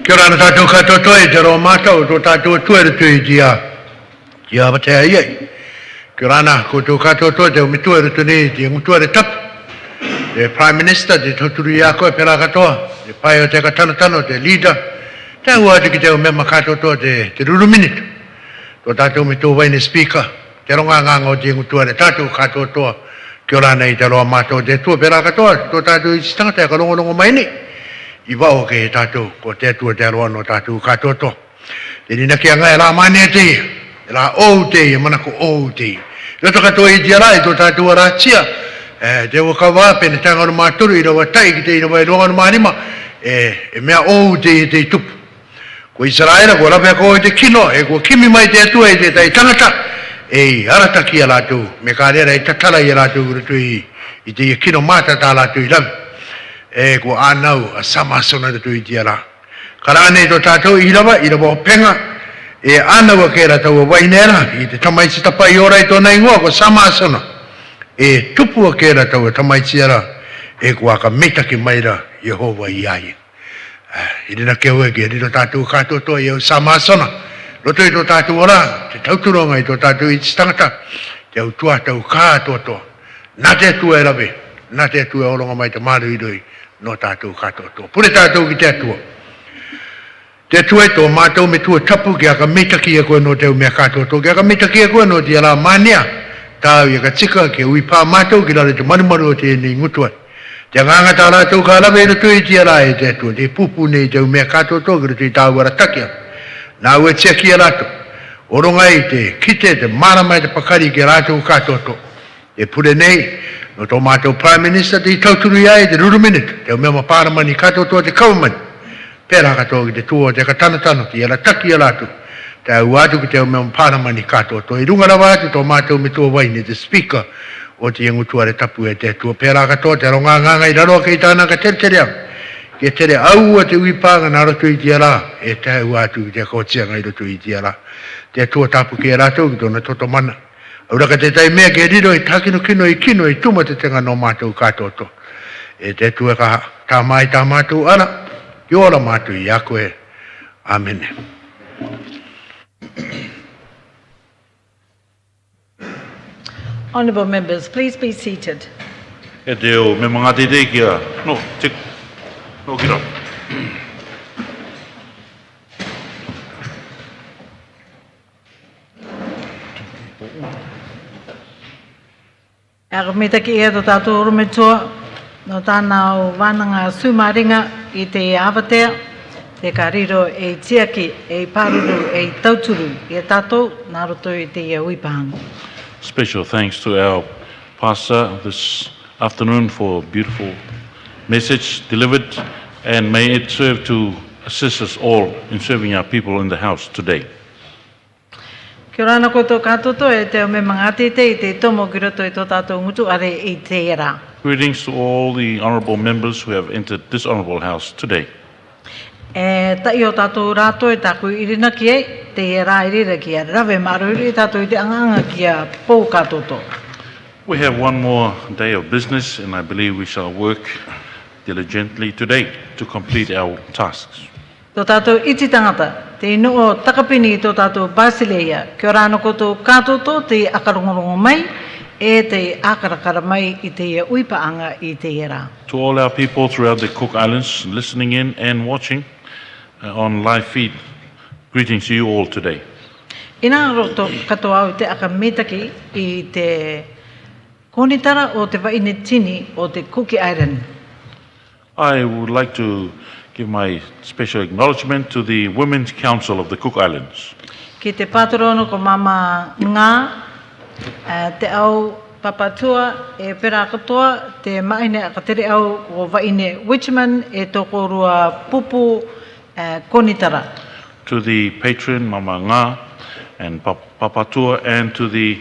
Kia ora tātou katoa e te roa mātou, tō tātou tuere tui dia batea iei. Kia ora ko tō katoa te umituere tuni, te ngutuere tapu. Te Prime Minister, te toturu i a koe pera katoa, te pai o te katano, te leader. Te ua te ki te umema katoa te ruru minitu. Tō tātou mitu waine speaker, te ronga nganga o te ngutuere tātou katoa. Kia ora nei te roa mātou te tua pera katoa, tō tātou i tangata e ka rongo mai nei. I wao ke he tātou, ko te atua te aroa no tātou katoto. Te nina kia ngai la mane te, la ou te, manako ou te. Roto katoa i tia rai, tō tātou aratia, te waka wape, ne tanga no māturu, i rawa tai, ki te i rawa i ronga no marima, e mea ou te te tupu. Ko Israela, ko rapea ko te kino, e ko kimi mai te atua i te tai tangata, arata ki a lātou, me ka rera i tatara i a lātou, i te kino māta tā lātou i lawi. Ko anau a sama sona tu i tiara. Karane to tātou i rawa penga, anau a kera tau a wainera, i te tamai si tapa i ora i tōna ingoa, ko sama sona. Tupu a kera tau a tamai tiara, ko aka metaki maira, Yehova i ai. I rina keu eke, rino tātou kātou toa i au sama sona. Roto i tō tātou ora, te tauturonga i tō tātou i tangata, te au tua tau kātou toa. Nā te atua e rawe, nā te atua e oronga mai te maru i doi, no tātou katoa. Pure tātou ki te atua. Te atua e tō mātou me tua tapu ki aka metaki e koe no teo mea katoa. Ki aka metaki e koe no te ala mania. Tāu i aka tika ke ui pā mātou ki rare te marumaru o te ni ngutua. Te nganga tā rātou ka alawe e rato i te ala e te atua. Te pupu nei teo mea katoa tō ki rato i tāu ara takia. Nā ue tia ki a rato. Oronga i te kite, te marama i te pakari ki rātou katoa tō. E pure nei, no tō mātou Prime Minister te i tauturu ia e te ruru minitu, te o mea mapāramani katoa toa te kaumani. Pērā katoa ki te tua te katanatano, te ala taki a lātu, te au atu ki te o mea mapāramani katoa toa. I runga rawa atu tō mātou me tua waine, te speaker o te ingutua re tapu e te tua. Pērā katoa te ronga nganga i raroa kei tāna ka tere au. Ke tere au a te uipanga nā roto i te ala, e te au atu ki te kotianga i roto i te ala. Te tua tapu ke rātou ki tōna toto mana. Auraka te tai mea ke riro i tākino kino i tuma te tenga no mātou katoto. E te tua ka tā mai tā mātou ara, ki ora mātou i a koe. Amen. Honourable members, please be seated. E te o me mga te kia. No, kira. Akamita ki ea to tātou urumetua, no tānau wānanga sumaringa i te awatea, te ka riro e tiaki, e paruru, e tauturu, i tātou, nā roto i te ia uipahanga. Special thanks to our pastor this afternoon for a beautiful message delivered, and may it serve to assist us all in serving our people in the house today. Kia ora ana koutou katoto e te o me mangati te i te tomo ki roto i tō tātou ngutu are i te era. Greetings to all the honourable members who have entered this honourable house today. E tai o tātou rātou e tāku irina ki ei, te era irira ki a rave maruri i tātou i te anganga ki a pō katoto. We have one more day of business, and I believe we shall work diligently today to complete our tasks. Tō tātou iti tangata, te inu o takapini i tō tātou Basileia, kia ora ana koutou katoto te akarongorongo mai, e te akarakara mai i te uipaanga i te era. To all our people throughout the Cook Islands listening in and watching on live feed, greetings to you all today. Ina roto katoa au te akametaki i te konitara o te waine tini o te Cook Island. I would like to give my special acknowledgement to the Women's Council of the Cook Islands. Ki te pātorono ko mama ngā, te au papatua e pera katoa, te maine akatere au o waine Wichman e toko rua pupu konitara. To the patron, Mama Ngā, and Papatua, and to the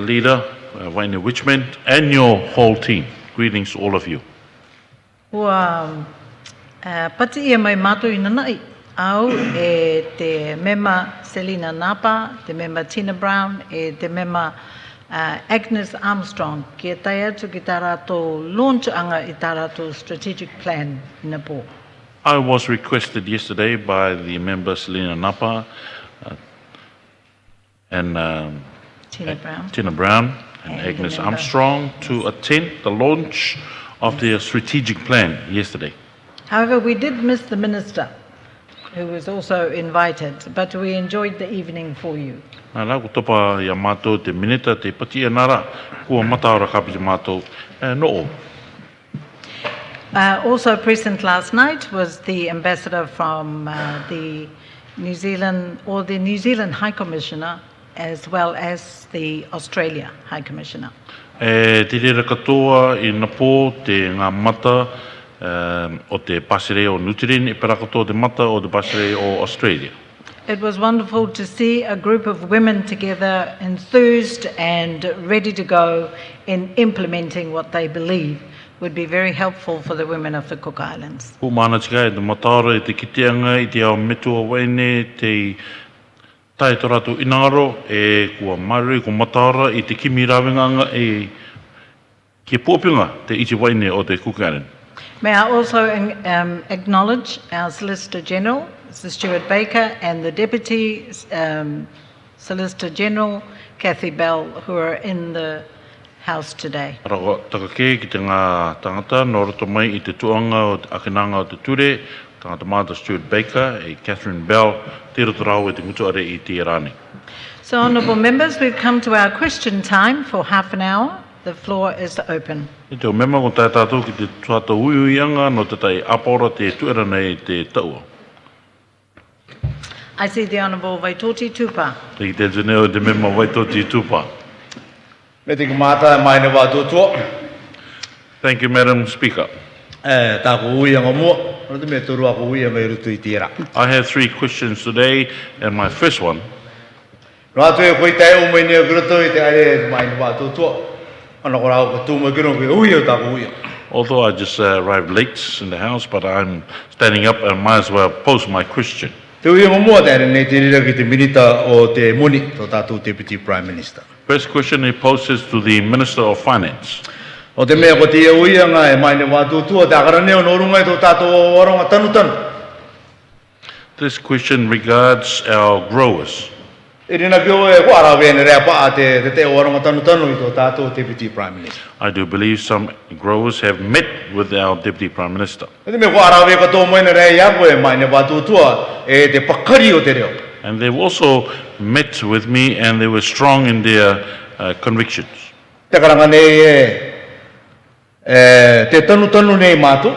leader, Waine Wichman, and your whole team. Greetings to all of you. Ua pati ia mai mātou i nanai, au e te mema Selina Napa, te mema Tina Brown, e te mema Agnes Armstrong, ki e tai atu ki tā rātou launch anga i tā rātou strategic plan i Nepal. I was requested yesterday by the member Selina Napa and Tina Brown. and And the Agnes member. Armstrong to attend the launch of their strategic plan yesterday. However, we did miss the minister, who was also invited, but we enjoyed the evening for you. Nā rā, ko topa ia mātou te minita, te pati e nara, kua mataora kapi te mātou, no o. Also present last night was the ambassador from the New Zealand, or the New Zealand High Commissioner, as well as the Australia High Commissioner. Te rera katoa i na pō te ngā mata o te pasere o Nutrien, e pera katoa te mata o te pasere o Australia. It was wonderful to see a group of women together, enthused and ready to go in implementing what they believe would be very helpful for the women of the Cook Islands. Ko mana tika e te mataora, i te kiteanga, i te ao metua waine, te tae tō rātou inaro, e kua marui, ko mataora, i te kimi rawinganga, e kia pōpinga te iti waine o te Cook Island. May I also acknowledge our Solicitor General, Mr. Stuart Baker, and the Deputy Solicitor General, Kathy Bell, who are in the House today. Rako takake ki te ngā tangata, nō roto mai i te tuanga o te akinanga o te ture, tangata māta Stuart Baker, e Catherine Bell, te roto rau e te mutuare i te rāne. So, honourable members, we've come to our question time for half an hour. The floor is open. I te o mema ko tai tātou ki te tuata uiuianga no te tai apora te tuera nei te taua. I see the Honourable Waitoti Tupa. Te ki te tuneo te mema Waitoti Tupa. Me te kumata mai ne wātua tua. Thank you, Madam Speaker. Tāku uianga mua. Rau te me turu aku uianga i rutu i tira. I have 3 questions today, and my first one, Rātu e koe tai o mai nea grutu i te aere mai ne wātua tua. Ana ko rau ka tūma kiro ki uia tāku uia. although I just arrived late in the house, but I'm standing up and might as well pose my question. Te uianga mua tēne nei te rira ki te minita o te muni tō tātou Deputy Prime Minister. First question he poses to the Minister of Finance. O te mea ko te uianga e mai ne wātua tua, te akara neo no runga i tō tātou waronga tanu tanu. This question regards our growers. E rina ki o e ko ara wēne rea paa te te waronga tanu tanu i tō tātou Deputy Prime Minister. I do believe some growers have met with our Deputy Prime Minister. E te mea ko ara wē ka tō mai ne rea iako e mai ne wātua tua e te pakari o te reo. And they've also met with me and they were strong in their convictions. Te karanga nei te tanu tanu nei mātou,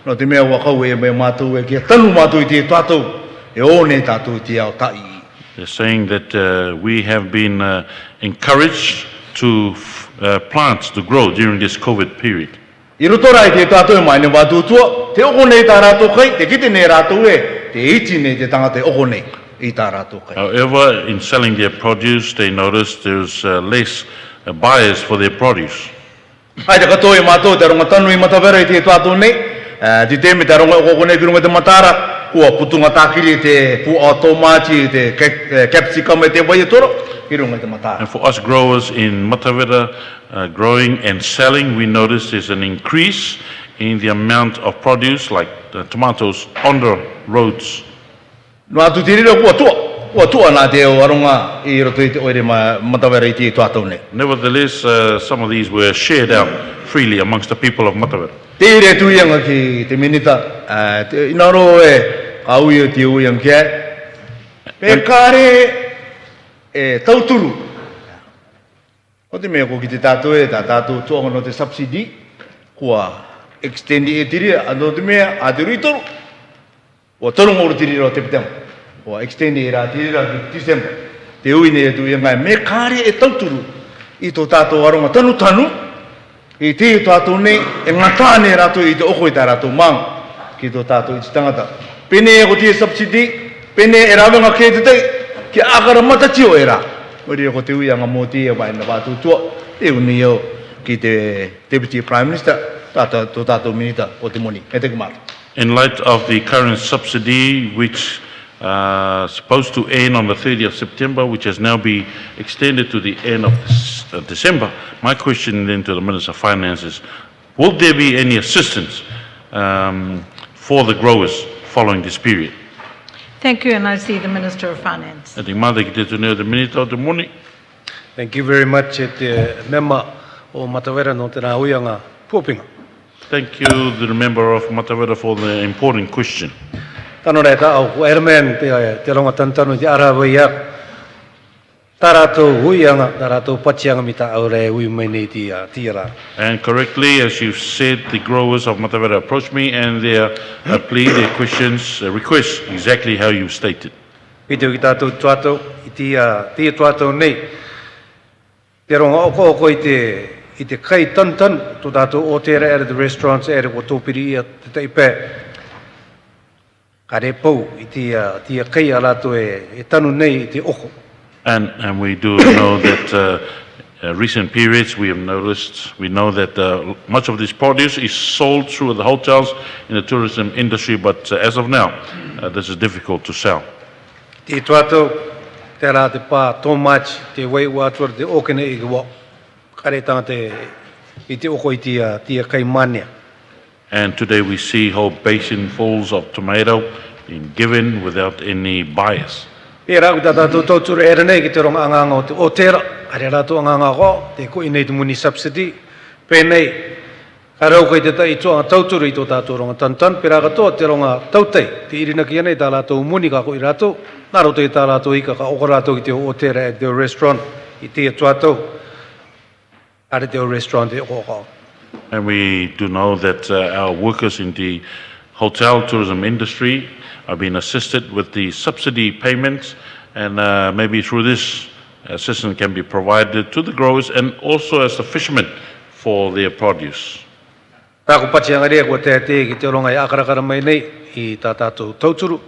no te mea wakau e mea mātou e kia tanu mātou i te tātou, e o nei tātou i te au tai. They're saying that we have been encouraged to plant, to grow during this COVID period. I roto rai te tātou e mai ne wātou tua, te oko nei tā rātou kai, te kite nei rātou e, te iti nei te tangata e oko nei i tā rātou kai. However, in selling their produce, they noticed there's less buyers for their produce. Ai te katoa i mātou, te ronga tanu i matawera i te tātou nei, te teme te ronga oko nei ki runga te matara, kua putunga tākiri te pua tomati, te capsicum e te waiatoro, ki runga te matara. And for us growers in Matavera, growing and selling, we noticed there's an increase in the amount of produce, like tomatoes, on the roads. No atu te rira kua tua nā te o aronga i roto i te oere matawera i te tātou nei. Nevertheless, some of these were shared out freely amongst the people of Matavera. Te ire tu ianga ki te minita, te inaro e ka ui o te uiang kia. Pe kāre e tauturu. O te mea ko ki te tātou e, tā tātou tuanga no te subsidi, kua extendi e tiri, ano te mea a te ruitoru, o tono ngoro tiri o te pitanga. O extendi e rā tiri rā ki December. Te ui ne e tu ianga e, me kāre e tauturu i tō tātou aronga tanu tanu, i te tātou nei, e ngatāne rātou i te oko i tā rātou maanga ki tō tātou i te tangata. Pene e ko te subsidi, pene e rawenga kei te tei, ki akara matatio e rā. Mori e ko te uianga mō te e wai na wātou tua, te uni au ki te Deputy Prime Minister, tō tātou minita o te moni. E te kumata. In light of the current subsidy, which supposed to end on the 30th of September, which has now been extended to the end of December, my question then to the Minister of Finance is, will there be any assistance for the growers following this period. Thank you, and I see the Minister of Finance. E te mata ki te tuneo te minita o te moni. Thank you very much te member o Matawera no te rā uianga Puapinga. Thank you, the member of Matawera, for the important question. Tano rei ta au airman te ronga tantanu te arawaiak. Tarato uianga, tarato pachianga mita au rei ui mai nei tira. And correctly, as you've said, the growers of Matawera approached me and their plea, their questions, request exactly how you stated. I te tātou tuatou, i tia tuatou nei. Te ronga oko i te kai tantan, tō tātou o tera ere the restaurants ere ko tōpiri ia te teipe. Ka re pou i tia kai alato e tanu nei i te oko. And we do know that recent periods we know that much of this produce is sold through the hotels in the tourism industry, but as of now, this is difficult to sell. Te tuatou, te rā te pā tō machi, te wei wātua te okene i gwa. Kare tanga i te oko i tia kai mania. And today we see whole basinfuls of tomato being given without any bias. E rā kuta tātou tōturu ere nei ki te ronga anganga o tera. Kare rātou anganga ko, te kui nei te muni subsidy. Pēnei, ka rau kai te tai tuanga tauturu i tō tātou ronga tantan. Pērā katoa te ronga tautei. Te irina ki anei tā rātou muni ka kui rātou. Nā roto i tā rātou ika ka oko rātou ki te o tera at the restaurant. I te tuatou. Are te o restaurant te oko kau. And we do know that our workers in the hotel tourism industry are being assisted with the subsidy payments, and maybe through this assistance can be provided to the growers and also as the fishermen for their produce. Tāku pachianga rea kua te ki te ronga i akarakara mai nei i tā tātou tauturu.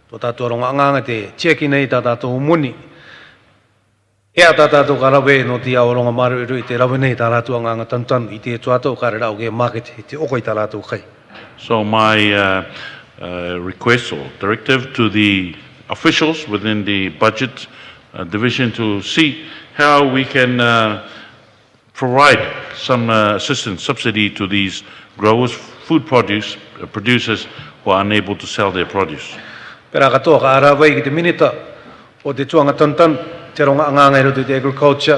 Tō tātou ronga anganga te tiaki nei tā tātou muni. Ea tā tātou ka rawe no te au ronga maru i te rawe nei tā rātou anganga tantanu i te tuatou ka re rau ke market i te oko i tā rātou kai. So my request or directive to the officials within the budget division to see how we can provide some assistance, subsidy to these growers, food producers who are unable to sell their produce. Pera katoa ka arawai ki te minita o te tuanga tantan, te ronga anganga i roto i te agriculture,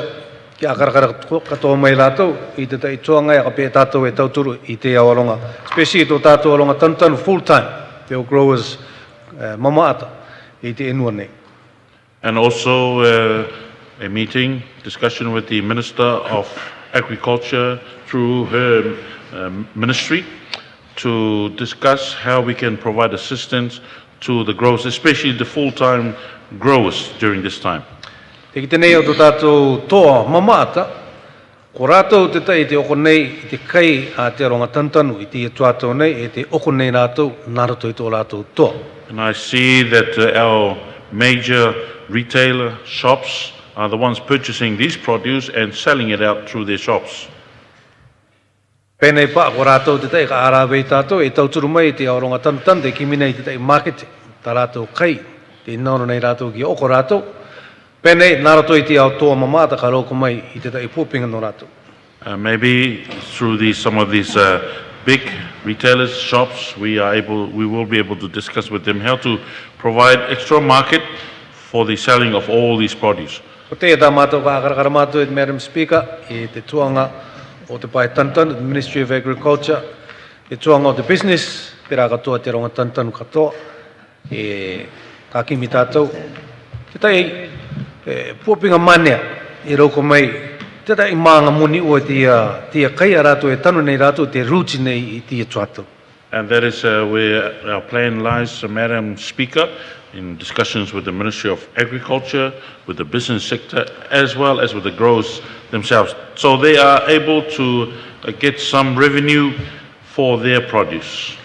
ki akarakara katoa mai rātou, i te tai tuanga i ka pē tātou e tauturu i te awaronga. Especially tō tātou awaronga tantan full time, te o growers mamaata i te enua nei. And also a meeting, discussion with the Minister of Agriculture through her ministry to discuss how we can provide assistance to the growers, especially the full-time growers during this time. Te ki te nei o tō tātou toa mamaata, ko rātou te tai te oko nei i te kai a te ronga tantanu i te tuatou nei e te oko nei rātou, nā rato i tō rātou toa. And I see that our major retailer shops are the ones purchasing this produce and selling it out through their shops. Pēnei pā, ko rātou te tai ka ārāwei tātou e tauturu mai te aoronga tantan te kimi nei te tai market, tā rātou kai, te inaoro nei rātou ki oko rātou. Pēnei, nā rato i te ao toa mamata ka rauko mai i te tai Puapinga no rātou. Maybe through some of these big retailers, shops, we will be able to discuss with them how to provide extra market for the selling of all these produce. Ko te tā mātou ka akarakara mātou e Madam Speaker, i te tuanga o te pai tantan, the Ministry of Agriculture, e tuanga o te business, pera katoa te ronga tantanu katoa, e ka kimi tātou. Te tai Puapinga manea, e rauko mai, te tai maanga muni o tia kai a rātou e tanu nei rātou te roots nei i tia tuatou. And that is where our plan lies, Madam Speaker, in discussions with the Ministry of Agriculture, with the business sector, as well as with the growers themselves. So they are able to get some revenue for their produce.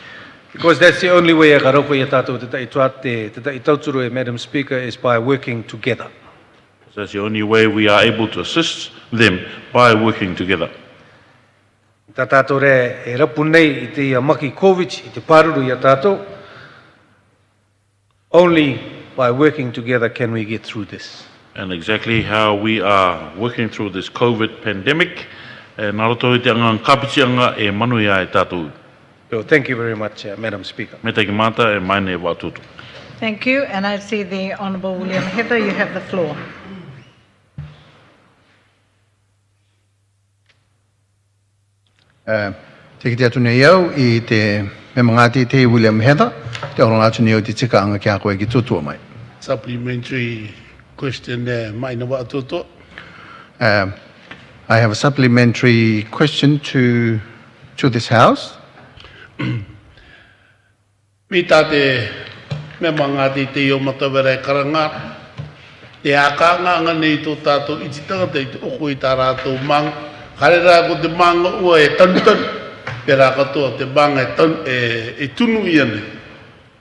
Because that's the only way ka rauko i tātou te tai tuate, te tai tauturu e Madam Speaker, is by working together. That's the only way we are able to assist them, by working together. Tā tātou re e rapu nei i te maki COVID, i te pāruru i a tātou. Only by working together can we get through this. And exactly how we are working through this COVID pandemic, nā roto i te anga kapitianga e manuia e tātou. So thank you very much, Madam Speaker. Me te ki mata e mai ne watutu. Thank you, and I see the Honourable William Heather, you have the floor. Te ki te atu nei au I te me mangati te William Heather, te oranga atu nei au te tika anga kia koe ki tutua mai. Supplementary question there, Maina Watoto. I have a supplementary question to this House. Mita te me mangati te o matawera e karanga. Te aka nganga nei tō tātou iti tangata I te oko I tā rātou mang. Kare rā ko te manga ua e tantan. Pera katoa te manga e tunu I ane.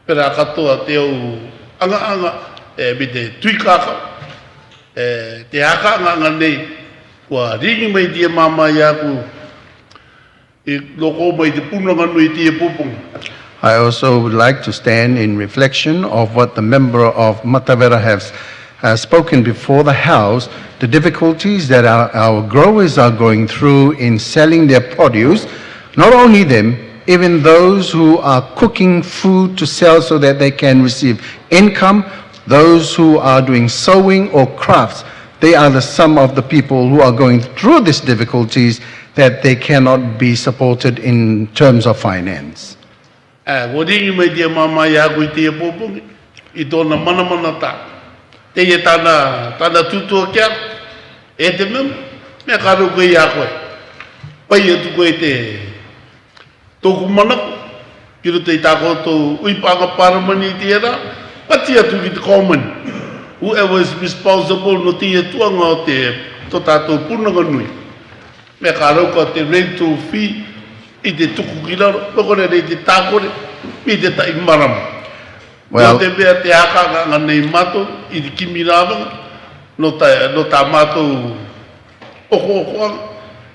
Pera katoa te au anga mi te tuikaka. Te aka nganga nei. Kua ringi mai tia mama I aku. I loko mai te punanga nui tia pupunga. I also would like to stand in reflection of what the member of Matavera has spoken before the House, the difficulties that our growers are going through in selling their produce. Not only them, even those who are cooking food to sell so that they can receive income, those who are doing sewing or crafts, they are some of the people who are going through these difficulties that they cannot be supported in terms of finance. Ko ringi mai tia mama I aku I tia pupunga. I tōna mana tā. Te ia tāna tutua kia. E te mem, mea karo koe I a koe. Pai atu koe te tōku manaku. Kiro te I tā koutou uipanga paramani I tia rā. Pati atu ki te common. Whoever is responsible no tia tuanga o te tō tātou punanga nui. Me karo ko te rental fee I te tuku ki raro, pokore rei te tākore, mi te tai marama. Well- No te mea te haka ngā nei mato, I te kimi rāwanga, no tā mātou oko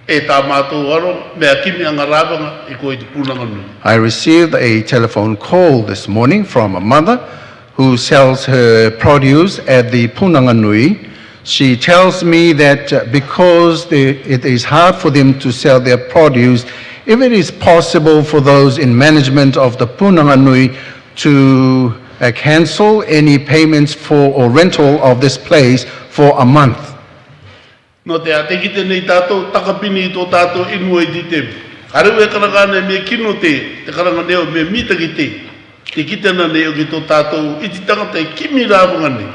e tā mātou aro, mea kimi anga rāwanga, I koe te punanga nui. I received a telephone call this morning from a mother who sells her produce at the Punanganui. She tells me that because it is hard for them to sell their produce, if it is possible for those in management of the Punanganui to cancel any payments for or rental of this place for a month. No te ate ki te nei tātou, takapini I tō tātou inua I ti te. Karewe karakana me kino te karanga neo me mita ki te. Te kitana neo ki tō tātou, I ti tangata I kimi rāwanga nei.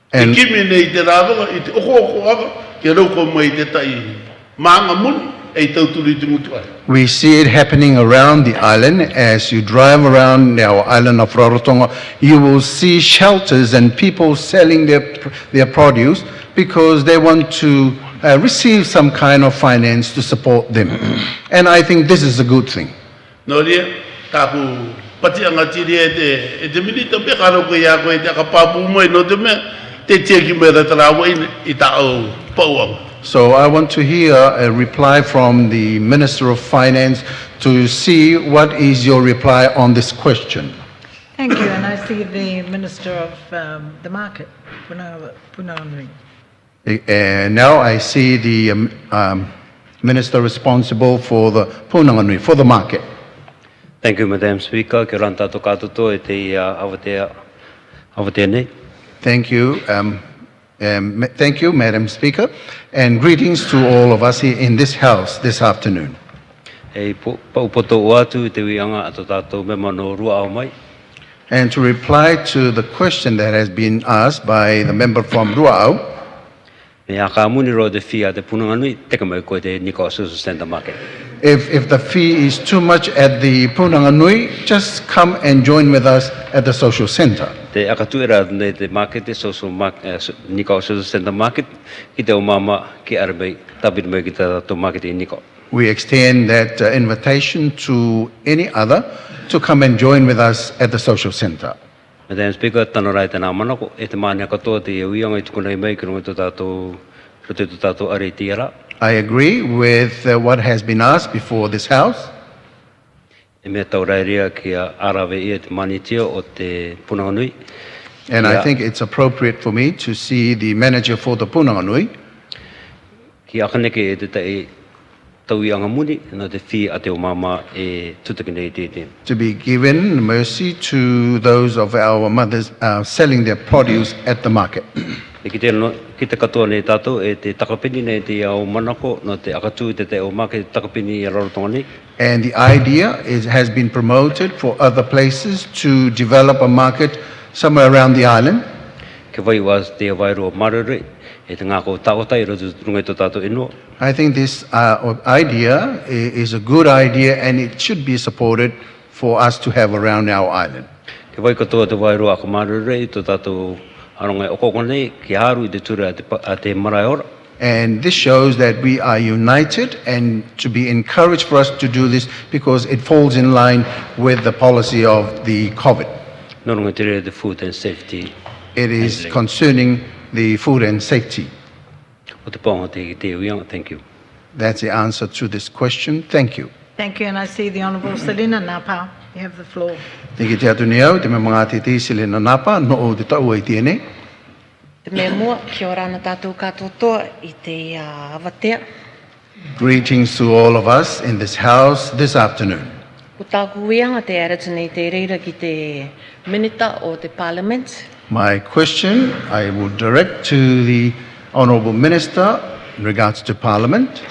Te And kimi nei te rāwanga, I te oko aka, ke rauko mai te tai maanga muni, e tauturi te mutu ai. we see it happening around the island. As you drive around our island of Rarotonga, you will see shelters and people selling their produce because they want to receive some kind of finance to support them. And I think this is a good thing. Nō rea, tāku pati anga tiri e te minita pe karo koe ia koe te akapapu mai no te mea, te tia ki mea ratarawa I tā au pauanga. So I want to hear a reply from the Minister of Finance to see what is your reply on this question. Thank you, and I see the Minister of the Market, Punanganui. Now I see the Minister responsible for the Punanganui, for the market. Thank you, Madam Speaker. Kia ora tātou katoto e te awatea nei. Thank you. Thank you, Madam Speaker, and greetings to all of us here in this house this afternoon. E paupoto o atu I te wianga ato tātou me mano rua au mai. And to reply to the question that has been asked by the member from Ruau, Me a ka muni ro te whia te punanganui, teka mai koe te Niko Social Centre Market. if the fee is too much at the Punanganui, just come and join with us at the social center. Te akatuera nei te market, te Niko Social Centre Market, ki te o mama ki arabei, tapit mai ki te tātou market I Niko. We extend that invitation to any other to come and join with us at the social center. Madam Speaker, tano rai tēnā manako, e te mānia katoa te wianga I tukunai mai, ki runga tō tātou are tiara. I agree with what has been asked before this house. E mea tau rairia ki a arawe ia te manitia o te Punanganui. And I Yeah. think it's appropriate for me to see the manager for the Punanganui. Ki akaneke e te tai taui anga muni no te whi a te o mama e tutaki nei te. To be given mercy to those of our mothers selling their produce at the market. E ki te katoa nei tātou e te takapini nei te ao manako no te akatū te o maka te takapini i Rarotonga nei. And the idea has been promoted for other places to develop a market somewhere around the island. Ke vai was te wairoa marere e te ngako taotai rotu rungai to tātou inua. I think this idea is a good idea and it should be supported for us to have around our island. Ke vai katoa te wairoa ako marere i to tātou arongai okoko nei ki haru I te ture a te marae ora. And this shows that we are united and to be encouraged for us to do this because it falls in line with the policy of the COVID. No rungai te rere the food and safety. It is concerning the food and safety. O te paonga te uianga, thank you. That's the answer to this question. Thank you. Thank you, and I see the Honourable Selina Napa. You have the floor. Thank you, te atu ni au, te me mga te Selina Napa, no o te tau ai tiene. Te mea mua, kia ora ana tātou katotoa I te awatea. Greetings to all of us in this house this afternoon. Ko tāku uianga te arata nei te reira ki te minita o te parliament. My question I will direct to the Honourable Minister in regards to Parliament.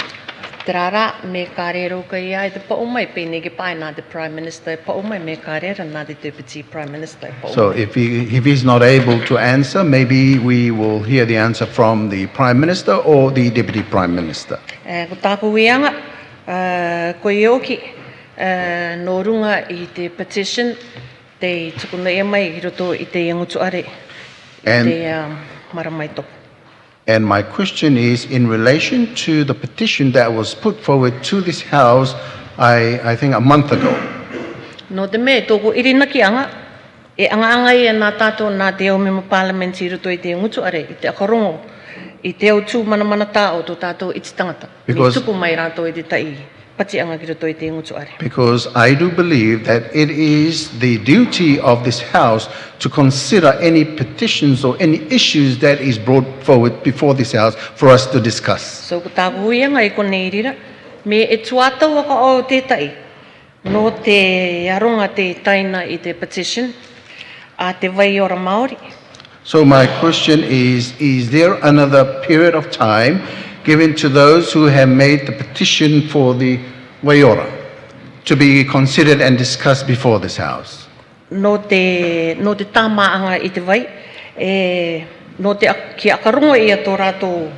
Te rara me ka rero ka ia I te paumai pēne ke pai nā te Prime Minister e paumai me ka rera nā te Deputy Prime Minister e paumai. So if he's not able to answer, maybe we will hear the answer from the Prime Minister or the Deputy Prime Minister. Ko tāku uianga, ko I oki no runga I te petition te tukuna e mai I roto I te iangutuare I te maramaito. And my question is in relation to the petition that was put forward to this House, I think a month ago. No te me tōku irina ki anga, e anga I nā tātou nā te au mema parliament I roto I te iangutuare, I te akarongo, I te au tū mana tā o tō tātou iti tangata. Because- Me tupu mai rātou I te tai. Pati anga ki roto I te iangutuare. Because I do believe that it is the duty of this House to consider any petitions or any issues that is brought forward before this House for us to discuss. So ko tāku uianga I konei rira, me e tuatau aka o tētai, no te aronga te taina I te petition, a te vai ora Māori. So my question is there another period of time given to those who have made the petition for the Waiora to be considered and discussed before this House? No te tāmaanga I te vai, no te ki akarongo I tō rātou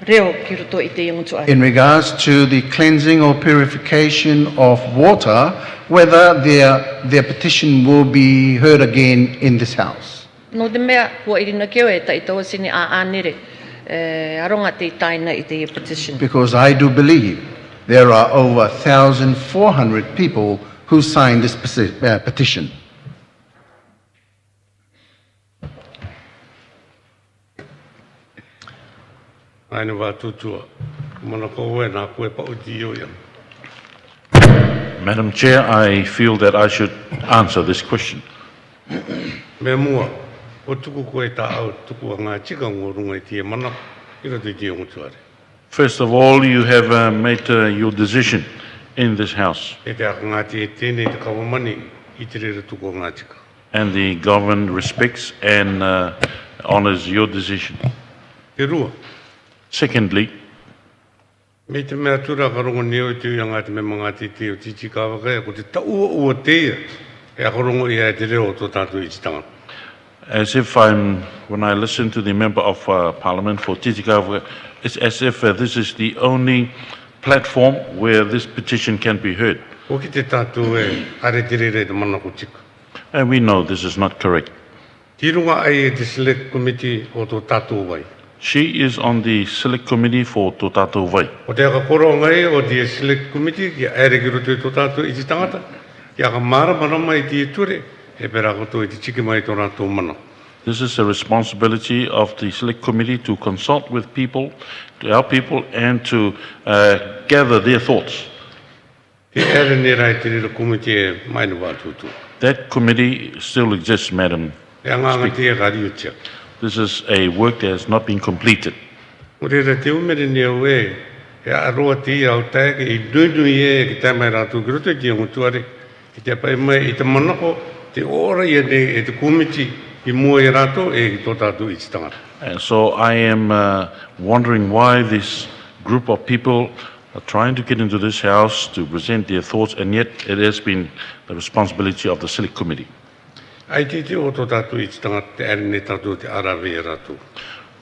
reo ki roto I te iangutuare. In regards to the cleansing or purification of water, whether their petition will be heard again in this House? No te mea, kua irina keo e tai taua sini a ānere, aronga te taina I te petition. Because I do believe there are over 1,400 people who signed this petition. Aina wā tūtua. Mana koe nā koe pa uti o ia. Madam Chair, I feel that I should answer this question. Me mua, o tuku koe tā au tuku a ngā tika ngorunga I tie mana, I roto I tie ongutuare. First of all, you have made your decision in this House, E te aka ngā tie tēnei te kawamani I te rere tuku o ngā tika. and the government respects and honors your decision. Te rua, Secondly, me te mea tura karongo neo I te uia ngā te me mga te te o titi kāwaka ko te taua ua teia, e a karongo I te reo o tō tātou I te tanga. as if when I listen to the member of Parliament for Titicaca, it's as if this is the only platform where this petition can be heard. O ki te tātou e are te rere te mana ko tika. And we know this is not correct. Ki runga ai e te select committee o tō tātou wai. She is on the select committee for Totato Vai. O te aka koro ngai o te select committee ki aere ki roto I tō tātou I te tangata, ki aka marama I te ture, e pera koto I te tiki mai tō rātou mana. This is a responsibility of the select committee to consult with people, to our people, and to gather their thoughts. Te aere ne rai te rira committee e mai na wātūtū. That committee still exists, Madam. E anganga te e kari utia. This is a work that has not been completed. O rira te umere ne au e e aroa ti au te i nui e ki te mai rātou ki roto ki o tuare i te pai mai i te manako te ora i e te kumiti i mua i rātou e ki tō tātou i te tangata. And so I am wondering why this group of people are trying to get into this house to present their thoughts, and yet it has been the responsibility of the Select Committee. Ai te o tō tātou i te tangata te ere ne tātou te arawe e rātou.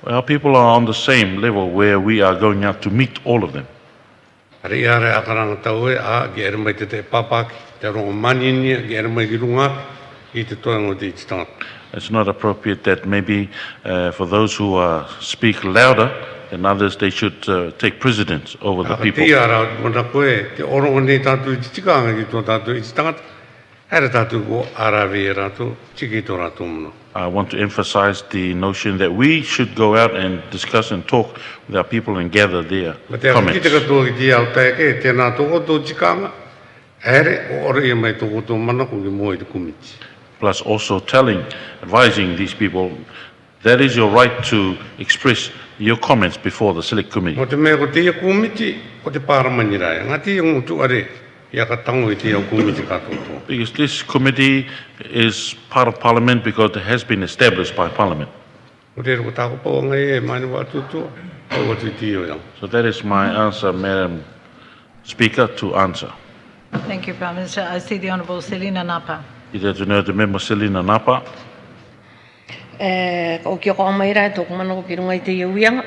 Our people are on the same level where we are going out to meet all of them. Are i are akaranga tau e a ki ere mai te papaki, te rongo manini, ki ere mai ki runga i te toanga te i te tangata. It's not appropriate that maybe for those who speak louder than others, they should take precedence over the people. Te ara mana koe, te orongo nei tātou i te tikanga ki tō tātou i te tangata, ere tātou ko arawe e rātou, tiki tō rātou mono. I want to emphasize the notion that we should go out and discuss and talk with our people and gather their Ma te comments. ki te katoa ki te au taeke, tēnā tōko tō tikanga, ere o ore e mai tōko tō mana ko ki mua i te kumiti. Plus also advising these people, that is your right to express your comments before the Select Committee. Mo te mea ko te ia kumiti, ko te pāramani rai. Ngā te ia ngutu are, ia ka tango i te ia kumiti katoa tō. Because this committee is part of Parliament because it has been established by Parliament. Ko te roko tāko pau ngai e mani wā tūtua, au watu i te ia iang. So that is my answer, Madam Speaker, to answer. Thank you, Prime Minister. I see the Honourable Selina Napa. I te atu the member Selina Napa. O kia ko mai rai tōku mana ko ki runga i te iuianga.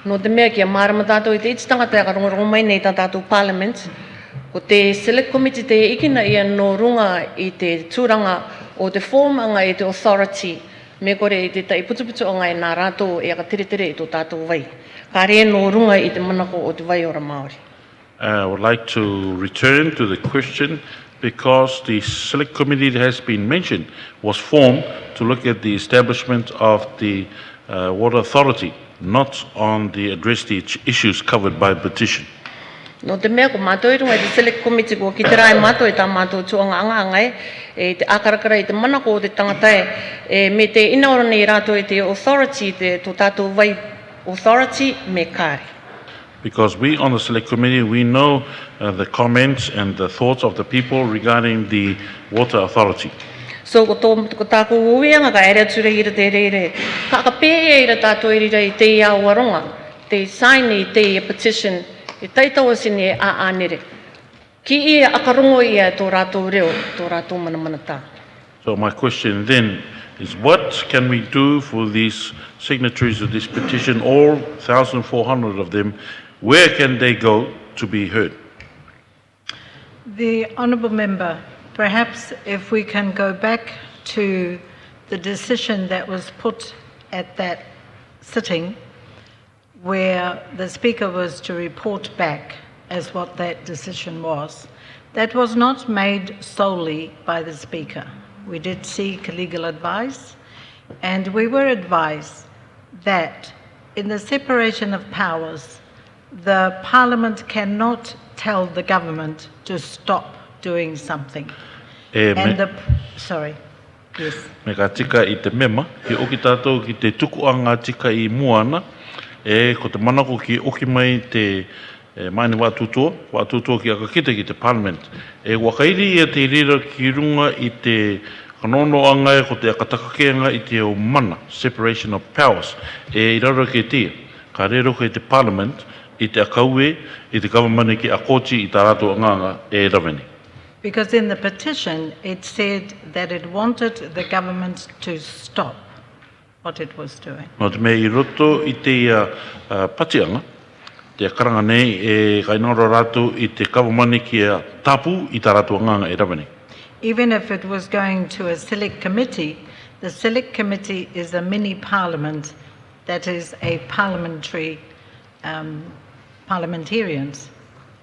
No te mea kia marama tātou i te iti tangata e ka rongo mai nei tā tātou Parliament. Ko te Select Committee te ikina ia no runga i te tūranga o te fōmanga i te authority. Me kore i te tai putuputu o ngai nā rātou e ka tere i tō tātou vai. Ka rea no runga i te manako o te vai ora Māori. I would like to return to the question because the Select Committee that has been mentioned was formed to look at the establishment of the Water Authority, not on the address the issues covered by petition. No te mea ko mātou i runga i te Select Committee ko ki te rai mātou i tā mātou tuanga anga e te akarakara i te manako o te tangatae me te inaora nei rātou i te authority, te tō tātou vai authority me kāre. Because we on the Select Committee, we know the comments and the thoughts of the people regarding the Water Authority. So ko tākou uianga ka ere atura i te reire, ka pēia i ra tātou i rira i te ia waronga, te sign i te ia petition, i taitawa sini e a anere. Ki ia akarongo ia tō rātou reo, tō rātou mana tā. So my question then is, what can we do for these signatories of this petition, all 1,400 of them? Where can they go to be heard? The Honourable Member, perhaps if we can go back to the decision that was put at that sitting where the Speaker was to report back as what that decision was. That was not made solely by the Speaker. We did seek legal advice, and we were advised that in the separation of powers, the Parliament cannot tell the government to stop doing something. Sorry, yes. Me ka tika i te mema, ki oki tātou ki te tukuanga tika i muana, ko te manako ki oki mai te maini wātūtua ki aka kita ki te Parliament. Wakairi ia te rira ki runga i te kanonoanga ko te akatakakeanga i te o mana, separation of powers. I rara ke tia, ka rero ke te Parliament, i te akaue, i te government ki a kōti i tā rātou anganga e rawene. Because in the petition, it said that it wanted the government to stop what it was doing. No te mea I roto I te patianga, te karanga nei e kainora rātou I te government ki a tapu I tā rātou anganga e rawene. Even if it was going to a select committee, the select committee is a mini parliament that is a parliamentary parliamentarians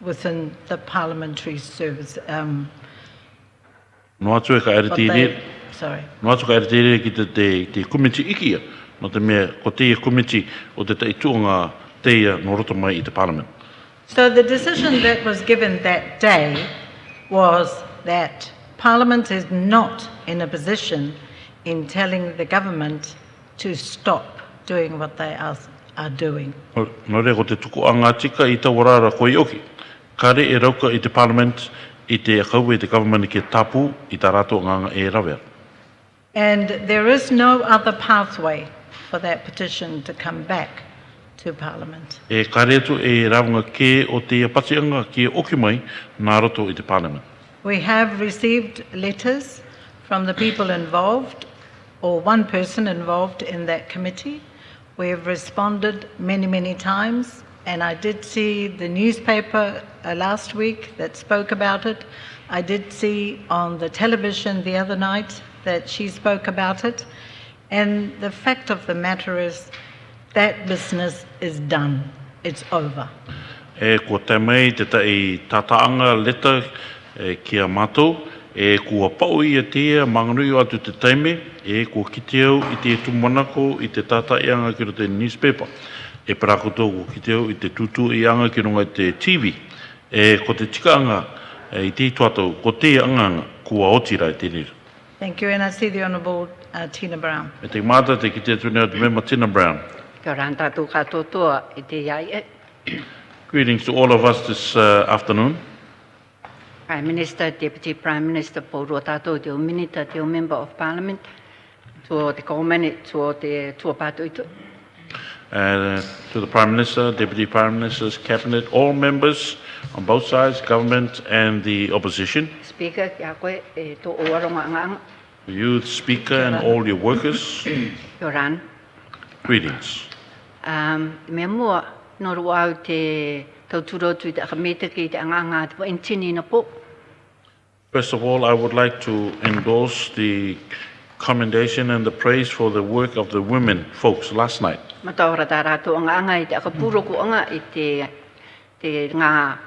within the parliamentary service. No atu e ka ere te ire, Sorry. no atu ka ere te ire ki te committee ikia, no te mea ko te committee o te taituanga teia no roto mai I te Parliament. So the decision that was given that day was that Parliament is not in a position in telling the government to stop doing what they are doing. No re ko te tuku anga tika i tau rara koe oki. Kare e rauka i te parliament, i te akau e te government ke tapu, i ta rato nganga e rawea. And there is no other pathway for that petition to come back to Parliament. E kare tu e raunga ke o te apatianga ke oki mai, nā roto i te parliament. We have received letters from the people involved, or one person involved in that committee. We have responded many, many times, and I did see the newspaper last week that spoke about it. I did see on the television the other night that she spoke about it. And the fact of the matter is that business is done. It's over. E kua te mei te tai tataanga leta kia mātou, e kua pau i a tia manganui atu te taime, e kua kite au i te tumanako i te tata i anga ki ro te newspaper. E parakoto kua kite au i te tutu i anga ki ronga te TV. E ko te tika anga i te tuatau, ko te anga kua otira i te nira. Thank you, and I see the Honourable Tina Brown. E te māta te kite tune atu member Tina Brown. Kia ora tātou katotoa i te iai e. Greetings to all of us this afternoon. Prime Minister, Deputy Prime Minister, pōrua tātou te o Minita, te o Member of Parliament, tuo te kaumane, tuo te tua pātou itu. To the Prime Minister, Deputy Prime Minister's Cabinet, all members on both sides, government and the opposition. Speaker, kia koe, e tō oaronga nganga. Youth Speaker and all your workers. Kia ora. Greetings. Mea mua, noru au te tauturotu i te akametake i te anganga te intini na po. First of all, I would like to endorse the commendation and the praise for the work of the women folks last night. Mataora tā rātou anganga i te akapuroku anga i te ngā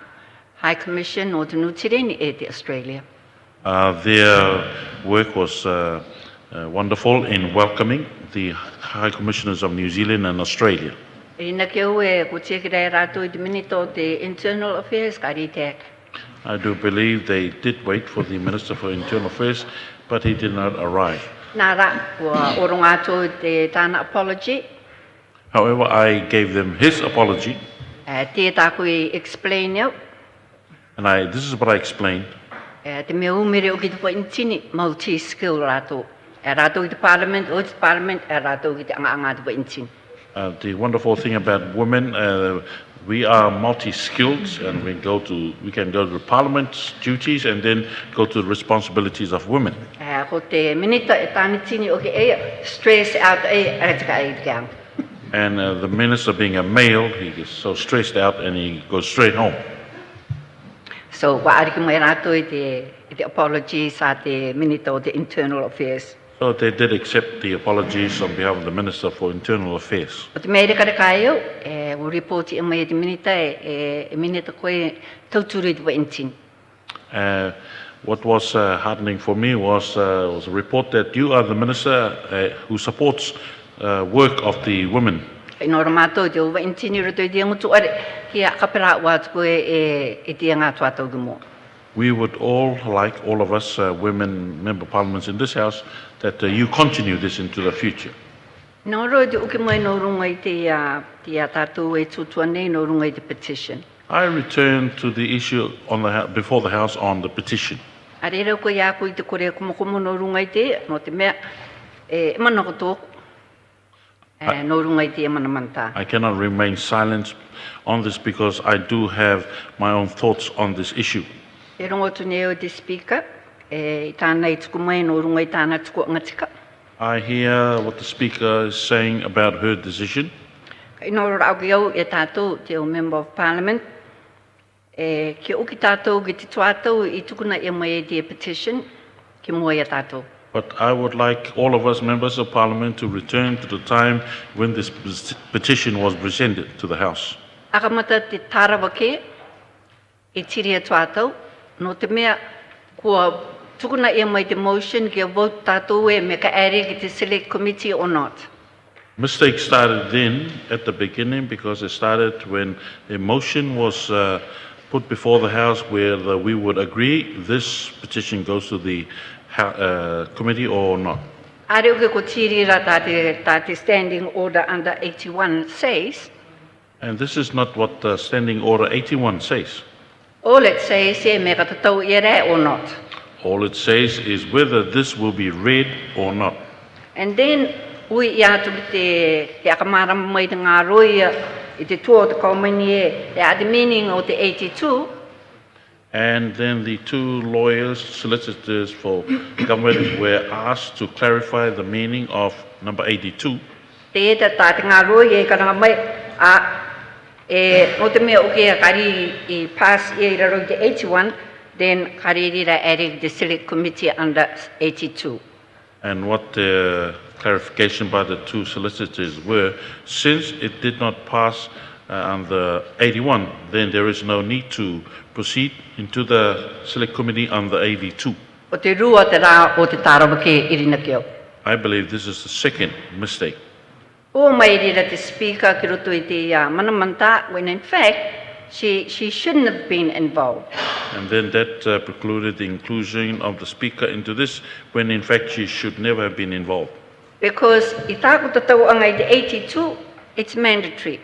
High Commission o te Nutireni e te Australia. Their work was wonderful in welcoming the High Commissioners of New Zealand and Australia. Ina ke au e ko tēkere rātou i te minito te Internal Affairs ka ritek. I do believe they did wait for the Minister for Internal Affairs, but he did not arrive. Nā rā, kua oronga atu te tāna apology. However, I gave them his apology, Tētā koe explain au. and this is what I explained. Te mea umere o ki te intini multi-skill rātou. Rātou i te Parliament, o te Parliament, rātou i te anga te intini. The wonderful thing about women, we are multi-skilled, and we can go to the Parliament's duties and then go to the responsibilities of women. Ko te minita e tāni tini o ke e, stress out e, aratika e te ang. And the minister being a male, he gets so stressed out and he goes straight home. So, wa ariki mai rātou i te apology sa te minita o te Internal Affairs. So they did accept the apologies on behalf of the Minister for Internal Affairs. O te mea reka kai au, o reporti mai e te minita minita koe tauturu i te intini. What was heartening for me was a report that you are the minister who supports work of the women. Ino ramato te uwa intini roto i te ngutu are, kia kapera wāt koe e te ngā tuatau gumo. We would all like, all of us women member parliaments in this house, that you continue this into the future. Nō roi te uke mai nō runga i te tātou e tutua nei nō runga i te petition. I return to the issue on before the House on the petition. A reira koe ia koe i te kore kumokumo nō runga i te, nō te mea, e mana koto, nō runga i te mana manta. I cannot remain silent on this because I do have my own thoughts on this issue. E rongo tu neo te speaker, i tāna i tuku mai nō runga i tāna tuku angatika. I hear what the speaker is saying about her decision. I nō rau ki au e tātou te o Member of Parliament. Ki uki tātou ki te tuatau i tukuna e mai e te petition, ki mua e tātou. But I would like all of us members of Parliament to return to the time when this petition was presented to the House. Akamata te tārawa ke, e tiri e tuatau, no te mea kua tukuna e mai te motion ki a vote tātou e me ka ere ki te select committee or not. Mistake started then at the beginning because it started when a motion was put before the House where we would agree this petition goes to the committee or not. Are ke ko tirira tate standing order under 81 says, And this is not what Standing Order 81 says. all it says e me ka tatau ere or not. All it says is whether this will be read or not. And then ui ia tu te akamara mai te ngā roi I te tua o te kaumeni e the meaning of the 82. And then the two lawyers, solicitors for government, were asked to clarify the meaning of number 82. Te e ta te ngā roi e karanga mai o te mea oke a kari I pass e raro te 81, then kari rira ere the select committee under 82. And what the clarification by the two solicitors were, since it did not pass under 81, then there is no need to proceed into the select committee under 82. O te rua te rā o te tarawake irina keo. I believe this is the second mistake. O mai rira te speaker ki roto I te manamanta, when in fact she shouldn't have been involved. And then that precluded the inclusion of the speaker into this, when in fact she should never have been involved. Because I tāku tatau anga I te 82, it's mandatory.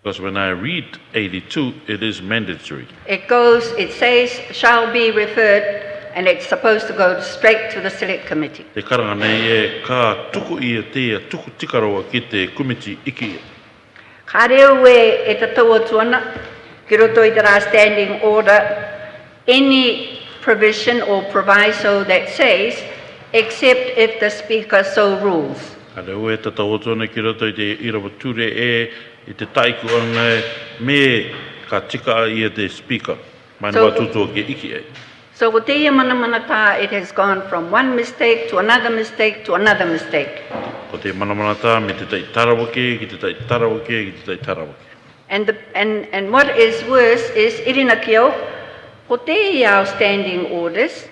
Because when I read 82, it is mandatory. It says, shall be referred, and it's supposed to go straight to the select committee. Te karanga nei e ka tuku I te tuku tikaroa ki te kumiti iki. Ka reo e tatau atuana, ki roto I te rā standing order, any provision or proviso that says, except if the speaker so rules. Ka reo e tatau tōna ki roto I te irawature I te taiku anga me ka tika I te speaker. Mai So- nua tutua ke iki e. So with te manamanata, it has gone from one mistake to another mistake to another mistake. Ko te manamanata me te tai tarawake, ki te tai tarawake, ki te tai tarawake. And what is worse is, irina kio, ko te iau standing orders,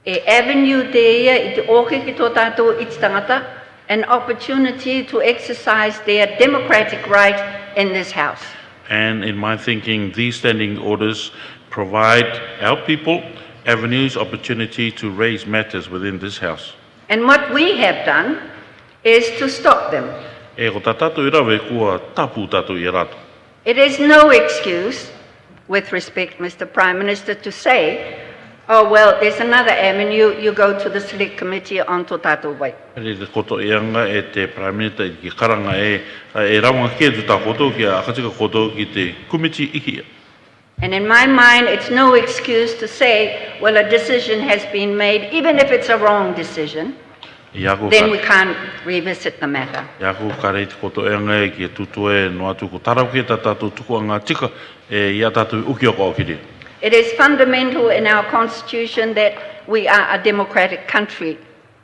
e avenue te ia I te oke ki tō tātou I te tangata, an opportunity to exercise their democratic right in this house. And in my thinking, these standing orders provide our people avenues, opportunity to raise matters within this house. And what we have done is to stop them. E ko tā tātou I rawe kua tapu tātou I rato. It is no excuse, with respect, Mr. Prime Minister, to say, oh, well, there's another avenue, you go to the select committee on tō tātou wai. Hei te koto I anga e te Prime Minister ki karanga e raunga kia tu tā koto ki a akatika koto ki te kumiti iki. And in my mind, it's no excuse to say, well, a decision has been made, even if it's a wrong decision, then we can't revisit the matter. Iaku ka rei te koto e anga e ki e tutu e no atu ko tarau ki tā tātou tuku anga tika e ia tātou uki oko o kiri. It is fundamental in our constitution that we are a democratic country.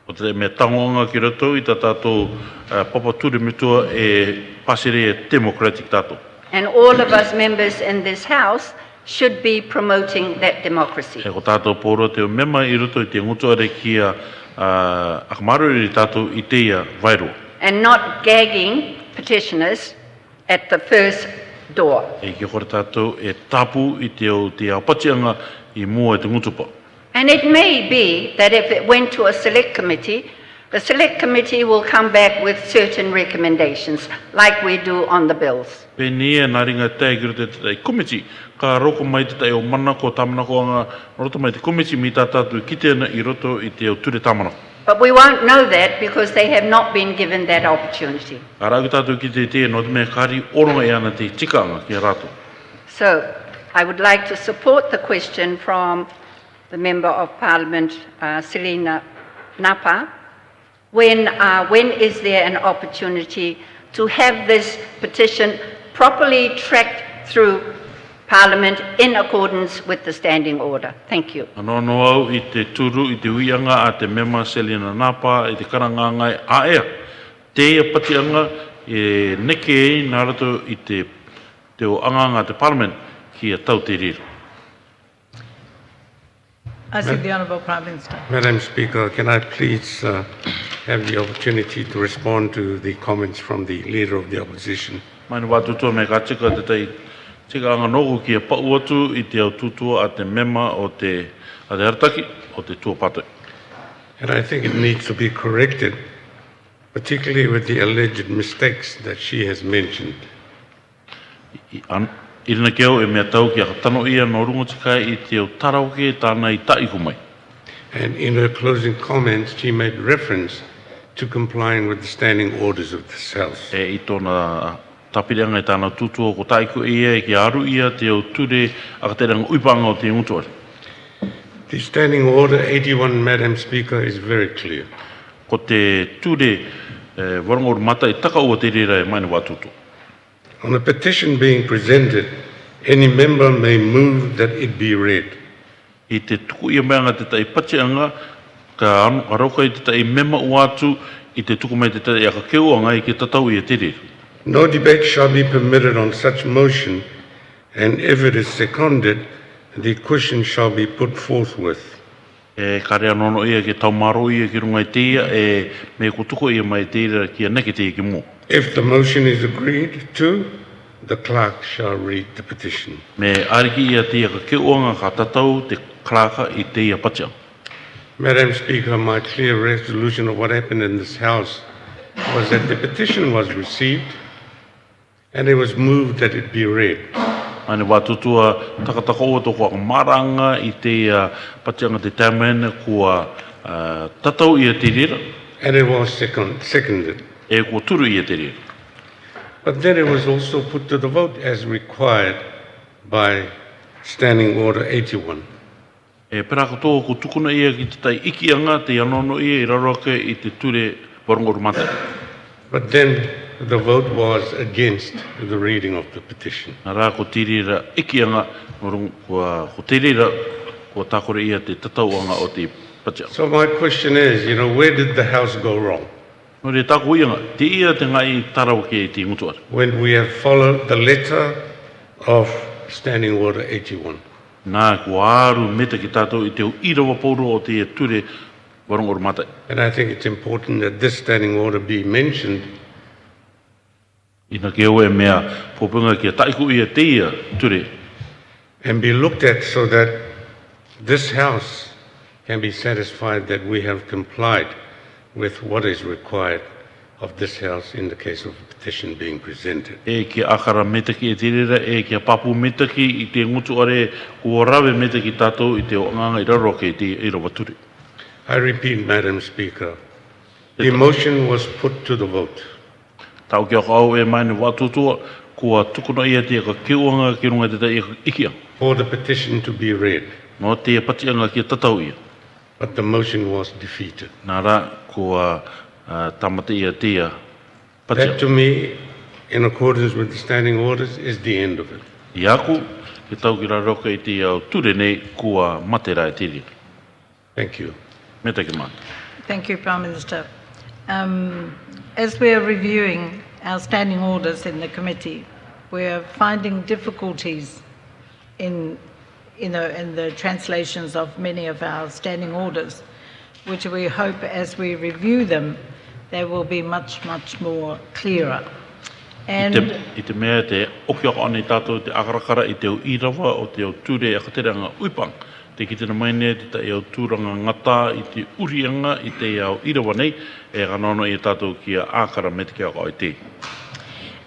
O te me tangonga ki roto I tā tātou papa ture mitua e pasere e democratic tātou. And all of us members in this house should be promoting that democracy. E ko tātou pōro te o mema I roto I te ngutu are kia akamaru I tātou I te ia vairo. And not gagging petitioners at the first door. E ki kore tātou e tapu I te o te apatianga I mua e te ngutupa. And it may be that if it went to a select committee, the select committee will come back with certain recommendations, like we do on the bills. Pe nia nā ringa tei ki roto te komiti, ka roko mai te tei o mana ko tamana ko anga, roto mai te komiti mi tā tātou ki te ana I roto I te o ture tamana. But we won't know that because they have not been given that opportunity. Ka rau tātou ki te te no te mea kari oronga e ana te tikanga ki a rato. So I would like to support the question from the Member of Parliament, Selina Napa. When is there an opportunity to have this petition properly tracked through Parliament in accordance with the standing order? Thank you. Ano au I te turu I te uianga a te mema Selina Napa I te karanganga e a ea. Te ia patianga e neke e nā rato I te o anganga te Parliament ki a tau te riro. I seek the Honourable Prime Minister. Madam Speaker, can I please have the opportunity to respond to the comments from the Leader of the Opposition? Mai ni wā tutua me ka tika te tei tika anga nogu ki a pau atu I te au tutua a te mema o te arataki o te tuapatoi. And I think it needs to be corrected, particularly with the alleged mistakes that she has mentioned. Irina keo e mea tau ki a tano ia no rungo tika I te o tarauke tāna I taiko mai. And in her closing comments, she made reference to complying with the standing orders of this House. E I tōna tapireanga I tāna tutua ko taiko ia e ki aru ia te o ture a ka teranga uipanga o te ngutuare. The standing order 81, Madam Speaker, is very clear. Ko te ture warangoru mata I taka ua te rera e maina watutu. On a petition being presented, any member may move that it be read. I te tuku ia meanga te tai pacheanga, ka aroka I te tai mema uatu, I te tuku mai te tai aka keuanga I ke tatau ia te rera. No debate shall be permitted on such motion, and if it is seconded, the question shall be put forthwith. E karea nono ia ke taumaro ia ki runga I te ia, e me kutuko ia mai te rera ki aneke te ki mo. If the motion is agreed to, the clerk shall read the petition. Me ariki ia te aka keuanga ka tatau te klaka I te ia pacheanga. Madam Speaker, my clear resolution of what happened in this House was that the petition was received and it was moved that it be read. Ane watutua takataka ua toko ako maranga I te pacheanga te tamene kua tatau ia te rera. And it was seconded. E kua turu ia te rera. But then it was also put to the vote as required by Standing Order 81. E peraka tō ko tukuna ia ki te tai ikianga te anono ia I raroke I te ture warangoru mata. But then the vote was against the reading of the petition. Nā rā ko tirira ikianga ko tirira ko takore ia te tatauanga o te pacheanga. So my question is, where did the House go wrong? No re tako ianga, te ia te ngai tarauke I te ngutuara. When we have followed the letter of Standing Order 81. Nā ko aru meta ki tātou I te o irawa pauro o te ture warangoru mata. And I think it's important that this standing order be mentioned. Ina ke oe mea popunga ki a taiku ia te ia ture. And be looked at so that this House can be satisfied that we have complied with what is required of this House in the case of a petition being presented. E ki akara metaki e tirira, e ki a papu metaki I te ngutuare, kua rawe metaki tātou I te o nganga I raroke I te irawature. I repeat, Madam Speaker, the motion was put to the vote. Tau ki ako au e maine watutua, kua tukuna ia te ka kiuanga ki runga te tai ikia. For the petition to be read. No te patianga ki tatau ia. But the motion was defeated. Nā rā, kua tamata ia te ia patianga. That to me, in accordance with the standing orders, is the end of it. I aku, ki tau ki raroka I te au ture nei, kua matera e tiri. Thank you. Meta ki mana. Thank you, Prime Minister. As we are reviewing our standing orders in the committee, we are finding difficulties in the translations of many of our standing orders, which we hope as we review them, they will be much, much more clearer. And I te mea te okioko ane tātou te akarakara I te o irawa o te o ture a kateranga uipang. Te ki tena maine te tai au tūranga ngata I te urianga I te au irawa nei e ganono I tātou ki a ākara me te kia o te.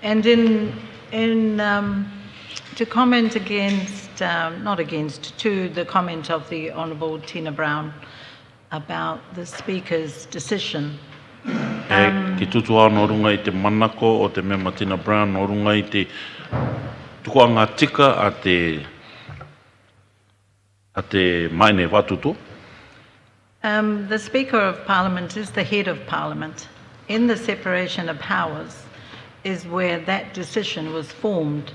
And to comment against, to the comment of the Honourable Tina Brown about the Speaker's decision. Ki tutua no runga I te manako o te mema Tina Brown no runga I te tukuanga tika a te maine watutu. The Speaker of Parliament is the head of Parliament. In the separation of powers is where that decision was formed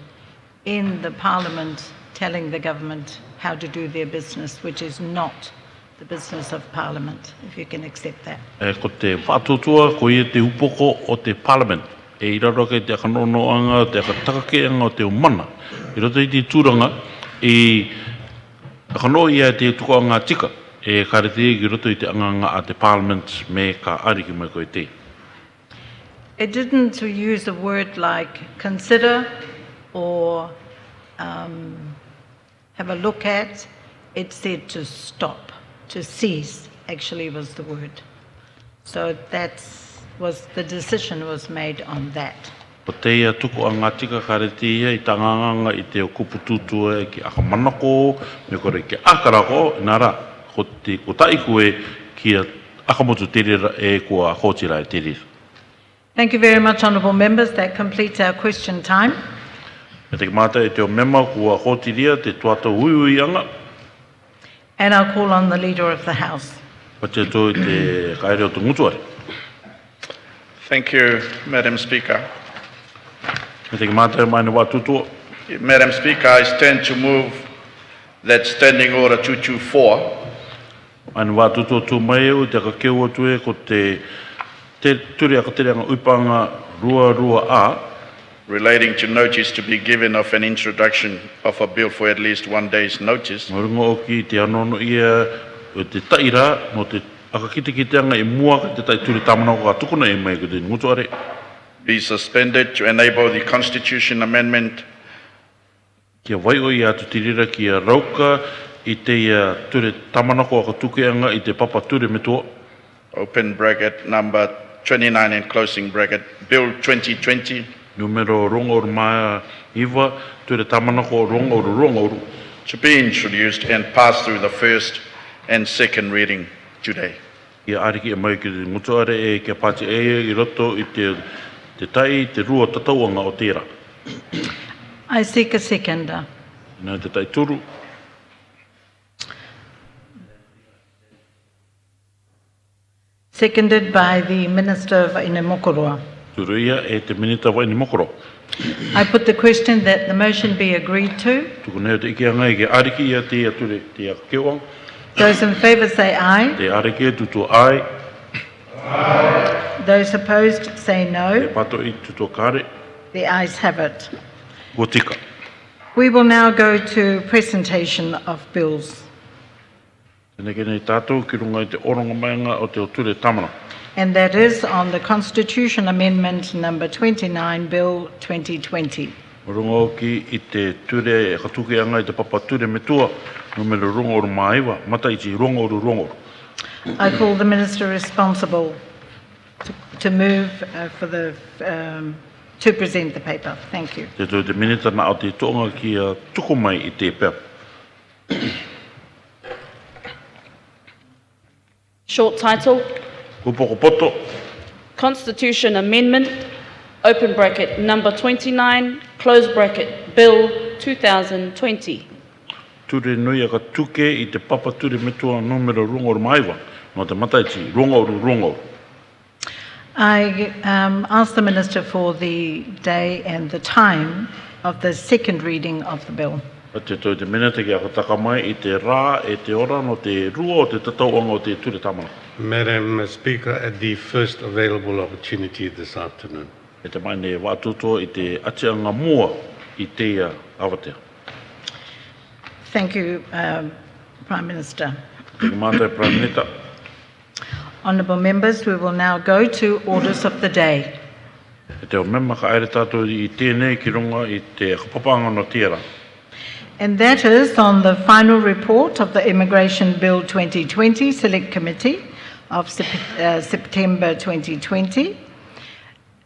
in the Parliament telling the government how to do their business, which is not the business of Parliament, if you can accept that. Ko te watutua ko I te upoko o te Parliament. E I raroke te akanonoanga, te akatakakeanga o te umana. I roto I te tūranga Akano ia te tukuanga tika e karete ki roto I te anganga a te Parliament me ka ariki mai koe te. It didn't use a word like consider or have a look at. It said to stop, to cease, actually was the word. So the decision was made on that. O te ia tuku a ngā tika kareti ia I tanganganga I te o kupu tutua ki akamanako, me kore ki akarako, nara, ko taiku e kia akamotu terira e kua kōtira e terira. Thank you very much, honourable members. That completes our question time. Me te mata e te o mema kua kōtiria te tuata uiui anga, And I'll call on the Leader of the House. pa te tō I te kaere o te ngutuare. Thank you, Madam Speaker. Me te mata e mai na watutua. Madam Speaker, I stand to move that Standing Order 224 Mai na watutua tū mai o te kakeo atu e ko te ture a katereanga upanga rua a, relating to notice to be given of an introduction of a bill for at least 1 day's notice Ngorunga o ki te anono ia o te taira no te akakitekiteanga I mua ka te taiture tamana o ka tukuna e mai ko te ngutuare. be suspended to enable the Constitution Amendment Kia vai o ia atu tirira kia rauka I te ia ture tamana ko ka tukeanga I te papa ture me toa. open bracket number 29 and closing bracket Bill 2020 Numero rongo mai iwa ture tamana ko rongo to be introduced and pass through the first and second reading today. Ia ariki e mai ki te ngutuare e kia pati I roto I te tai te rua tatauanga o tera. I seek a seconder. Nā te tai turu. Seconded by the Minister of Inemokoroa. Turu ia e te minita wai ni mokoro. I put the question that the motion be agreed to. Tuku nea te ike angai ke ariki ia te ia ture te ia kewang. Those in favour say aye. Te ariki e tutu ai. Those opposed say Te no. pato I tutu kare. The ayes have it. Ko tika. We will now go to presentation of bills. Tēnei ke nei tātou ki runga I te oronga mainga o te o ture tamana. And that is on the Constitution Amendment number 29, Bill 2020. Runga o ki I te ture e katuke anga I te papa ture me tua. Numero runga oru maiwa. Mata I te runga oru. I call the Minister responsible to move to present the paper. Thank you. Te tō te minita na o te tonga ki a tuku mai I te pep. Short title, Kupoko poto. Constitution Amendment, open bracket, number 29, close bracket, Bill 2020. Ture nui a ka tuke I te papa ture me tua numero runga oru maiwa. No te mataiti, runga oru. I ask the Minister for the day and the time of the second reading of the bill. Pa te tō te minita ki a ka taka mai I te rā e te ora no te rua o te tatauanga o te ture tamana. Madam Speaker, at the first available opportunity this afternoon. E te mai ne wātuto I te atianga mua I te ia awatea. Thank you, Prime Minister. Te mātai Prime Minister. Honourable members, we will now go to orders of the day. E te o mema ka aere tātou I tēnei ki runga I te kapapanga no tēra. And that is on the final report of the Immigration Bill 2020 Select Committee of September 2020.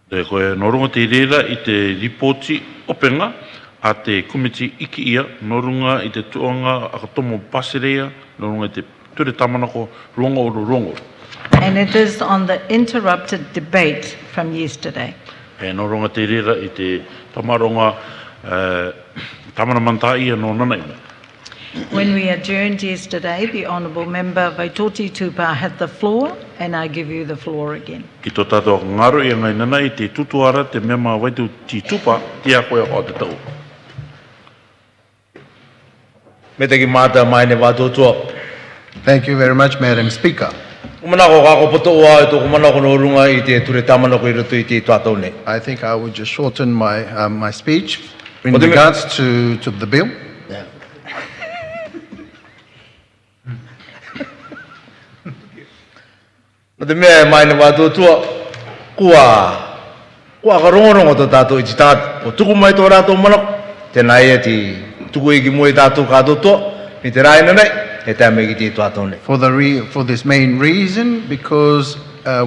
Te koe norunga te reira I te ripoti openga a te komiti iki ia, norunga I te tuanga a ka tomo pasirea, norunga I te ture tamanako rongo oru. And it is on the interrupted debate from yesterday. E norunga te reira I te tamaronga tamana mantai ia no nana ina. When we adjourned yesterday, the Honourable Member Vaitoti Tupa had the floor, and I give you the floor again. Ki tō tātou ngaro ia ngai nana I te tutuara te mema Vaitoti Tupa te a koe o te tau. Me te ki mata mai ne wātotua. Thank you very much, Madam Speaker. Umanako kako poto ua to kumanako no runga I te ture tamanako I roto I te tuatau nei. I think I would just shorten my speech in regards to the bill. Yeah. No te mea mai ne wātotua kua ka rongorongo to tātou I te tātou. O tuku mai tō rātou manako. Tēnā ia te tuku iki mua I tātou kātotoa. Ni te rāina nei. e tame ki te tuatone. For this main reason, because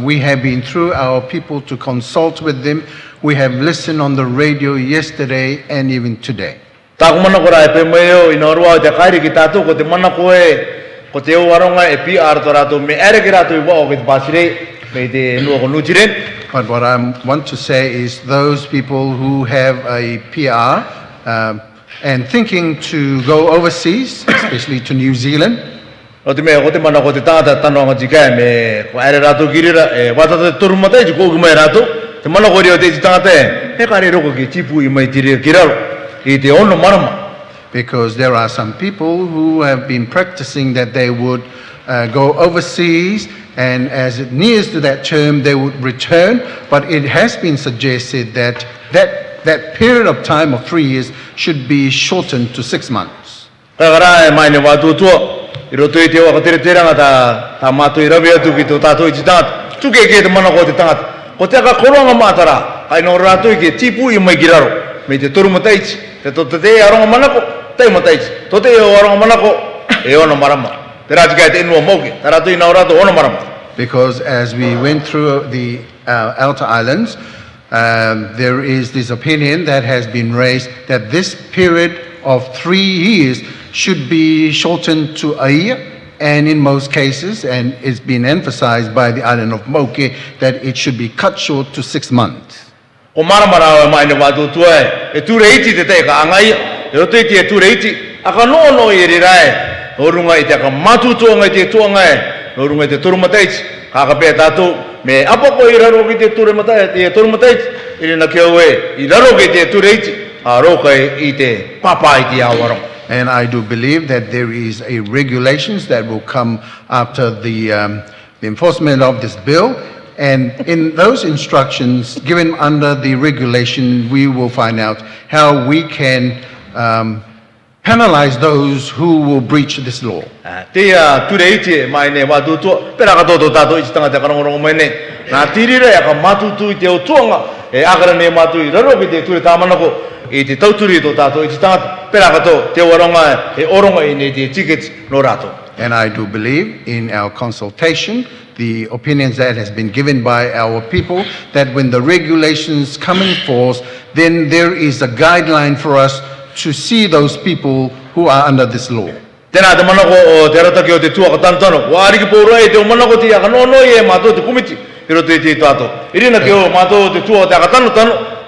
we have been through our people to consult with them. We have listened on the radio yesterday and even today. Tāku mana kora e pēmeo I norua te kairi ki tātou ko te mana koe ko te waronga e PR to rātou me ere ki rātou I wao ki te pāsire me te nua ko nutiren. But what I want to say is those people who have a PR and thinking to go overseas, especially to New Zealand, O te mea ko te mana ko te tāta tanoanga tika me ko ere rātou ki rira e watata te torumatai ki kōku mai rātou te mana ko reo te tāta e kare roko ki tipu I mai tiri ki raro I te ono marama. because there are some people who have been practicing that they would go overseas, and as it nears to that term, they would return. But it has been suggested that that period of time of 3 years should be shortened to 6 months. Kakara e mai ne watu tua I roto I te waka tere teranga ta mātou I rawe atu ki tō tātou I te tangata. Tuke ke te mana ko te tangata. Ko te aka koronga mātara, kai no rātou I ke tipu I mai ki raro. Me te toru mataiti, te to te aronga manako, te mataiti. To te aronga manako, e ono marama. Te rāti kai te inua mauke, te rātou I nao rātou ono marama. Because as we went through the outer islands, there is this opinion that has been raised that this period of 3 years should be shortened to a year, and in most cases, and it's been emphasized by the island of Moke, that it should be cut short to 6 months. Ko maramara o mai ne watu tua e tureiti te te ka angai, e roto I te tureiti, aka no I rirae, o runga I te aka matutua ngai te tuangai, o runga I te turumataiti, ka pēr tātou, me apako I raro ki te turumataiti, I rina kia ue, I raro ki te tureiti, a roka I te papa I te awarong. And I do believe that there is a regulations that will come after the enforcement of this bill. And in those instructions given under the regulation, we will find out how we can penalize those who will breach this law. Te tureiti mai ne watu tua, pera ka toto tātou I te tangata karongorongo mai ne. Nā tirira e ka matutu I te o tuanga, e akara ne matu I raro ki te ture tāmanako, I te tauturi tō tātou I te tangata, pera ka tō te waronga e oronga I ne te tickets no rātou. And I do believe in our consultation, the opinions that has been given by our people, that when the regulations come in force, then there is a guideline for us to see those people who are under this law. Tēnā te manako o te rata ki o te tuaka tantano, wa ariki pōrua e te o manako te aka no I e mātou te kumiti, I roto I te tātou. I rina ki o mātou te tua o te aka tano,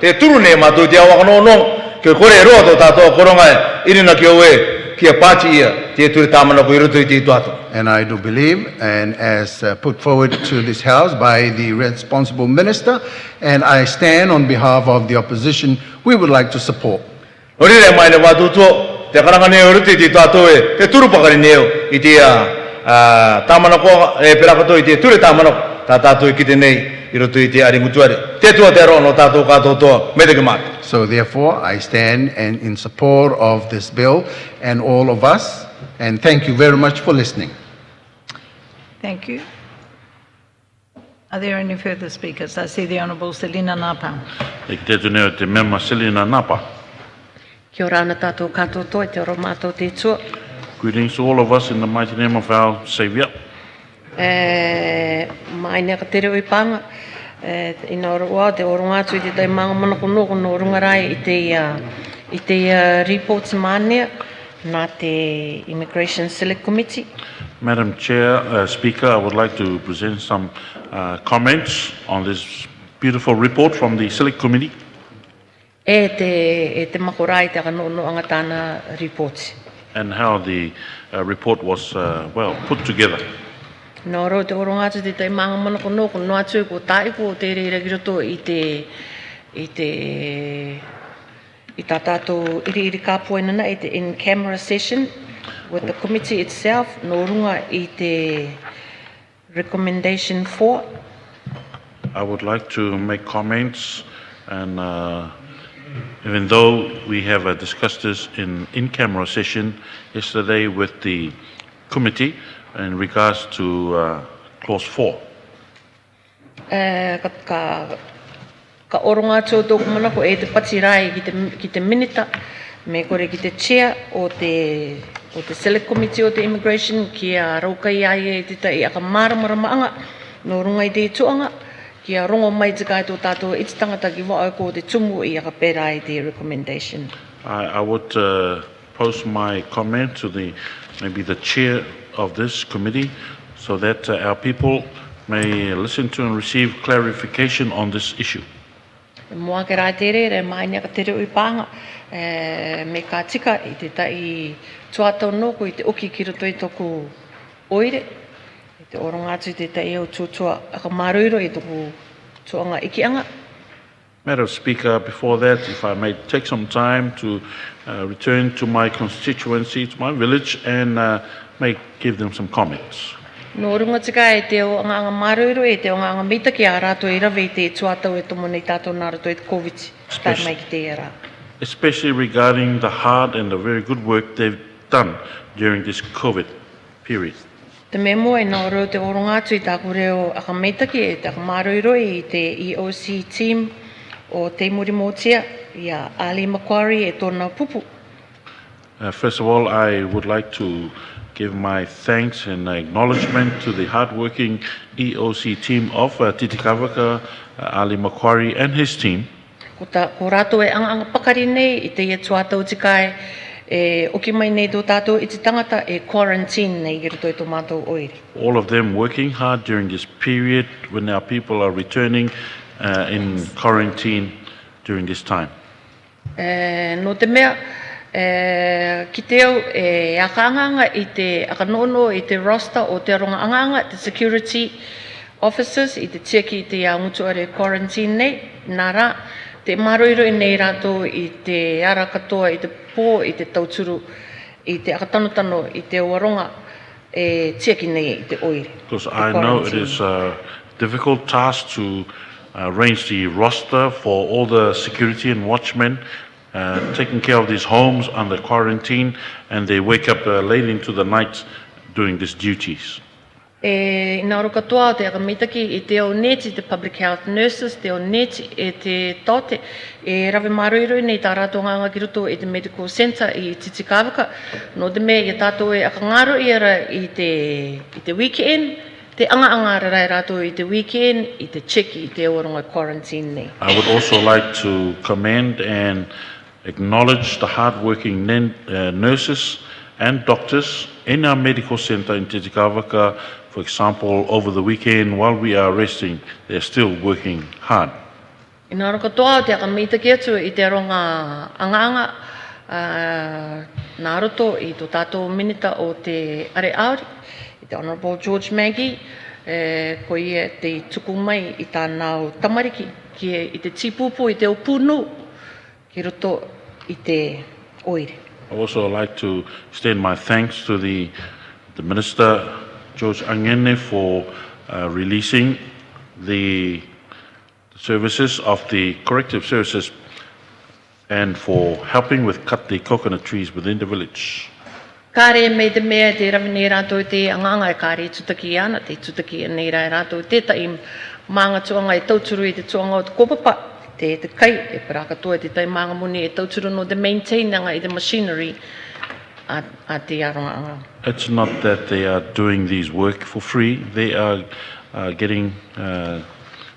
te turu ne mātou te awaka no, ki o kore e roa tō tātou koronga e, I rina ki o e, ki a pāti ia, te ture tāmanako I roto I te tātou. And I do believe, and as put forward to this House by the responsible minister, and I stand on behalf of the opposition, we would like to support. Orire mai ne watu tua, te karanga neo roto I te tātou e, te turu pakari neo, I te tāmanako e perakato I te ture tāmanako, tā tātou I kite nei, I roto I te aringutuare. Te tua te aroa no tātou kātou toa, me te kamata. So therefore, I stand and in support of this bill and all of us, and thank you very much for listening. Thank you. Are there any further speakers? I see the Honourable Selina Napa. E te tuneo te mema Selina Napa. Kia ora ana tātou kātou toi, te oro mātou te tua. Greetings to all of us in the mighty name of our Saviour. Mai nea ka tere oi panga. Ina oroa, te oronga atu I te tai manga mana kono rungarai I te reports mānea nā te Immigration Select Committee. Madam Chair, Speaker, I would like to present some comments on this beautiful report from the Select Committee. E te makorai te anga tāna reports. And how the report was, put together. Nō ro te oronga atu te tai manga mana kono atu ko tai ko te reira ki roto I tā tātou iri kāpua nana I te in-camera session with the committee itself, nō runga I te recommendation 4. I would like to make comments, and even though we have discussed this in-camera session yesterday with the committee in regards to clause 4. Ka oronga atu o tōku mana ko e te pati rai ki te minita, me kore ki te chair o te o te Select Committee o te Immigration kia raukai ai e te tai aka maramara no runga i te tuanga kia rongo mai te kai tō tātou i te tangata ki wao ko te tumu i aka pera i te recommendation. I would post my comment to maybe the chair of this committee so that our people may listen to and receive clarification on this issue. Mua ke rai tere, re mai nia ka tere ui pānga, me ka tika i te tai tuatau noko i te oki ki roto i toku oire, i te oronga atu i te tai au tuatua aka maruiro i toku tuanga ikianga. Madam Speaker, before that, if I may take some time to return to my constituency, to my village, and may give them some comments. No runga tika e te o anga maruiro e te o anga mita ki a rato i rawe i te tuatau e tomo nei tātou nā rato i te COVID, tai mai ki te era. Especially regarding the hard and the very good work they've done during this COVID period. Te memo e nā rau te oronga atu i tāku reo aka meitaki e te aka maruiro i te EOC team o te muri motia i a Ali Macquarie e tōna pupu. First of all, I would like to give my thanks and acknowledgement to the hard-working EOC team of Titikavaka, Ali Macquarie and his team. Ko rātou e anga pakari nei i te ia tuatau tikai e oki mai nei tō tātou i te tangata e quarantine nei i roto i tō mātou oire. All of them working hard during this period when our people are returning in quarantine during this time. No te mea, ki te au e aka anganga i te aka nono i te roster o te ronga anganga, te security officers i te tiaki i te ngutu are quarantine nei, nā rā, te maroiro i nei rātou i te ara katoa i te pō i te tauturu i te aka tanotano i te waronga e tiaki nei i te oire. Because I know it is a difficult task to arrange the roster for all the security and watchmen taking care of these homes under quarantine, and they wake up late into the night doing these duties. E nāro katoa o te aka mitaki i te o neti, te public health nurses, te o neti e te tote, e rawe maruiro nei tā rātou nganga ki roto i te medical centre i Titikavaka, no te mea i tātou e aka ngaro i ara i te weekend, te anga rai rātou i te weekend, i te check i te oronga quarantine nei. I would also like to commend and acknowledge the hard-working nurses and doctors in our medical centre in Titikavaka. For example, over the weekend, while we are resting, they're still working hard. I nā roka toa o te aka mitaki atu i te ronga anga nā roto i tō tātou minita o te are auri, i te Honourable George Maggie, ko ia te tuku mai i tānau tamariki, i te tipupu i te opunu, ki roto i te oire. I also like to extend my thanks to the Minister, George Angene, for releasing the services of the corrective services and for helping with cut the coconut trees within the village. Kāre mei te mea te rawi nei rātou te anganga e kāre tutaki ana, te tutaki nei rai rātou tētai maanga tuanga e tauturu i te tuanga o te kopapa, te kai, e parakatoa te tai maanga muni e tauturu no te maintainanga i te machinery a te aronga anga. It's not that they are doing these work for free. They are getting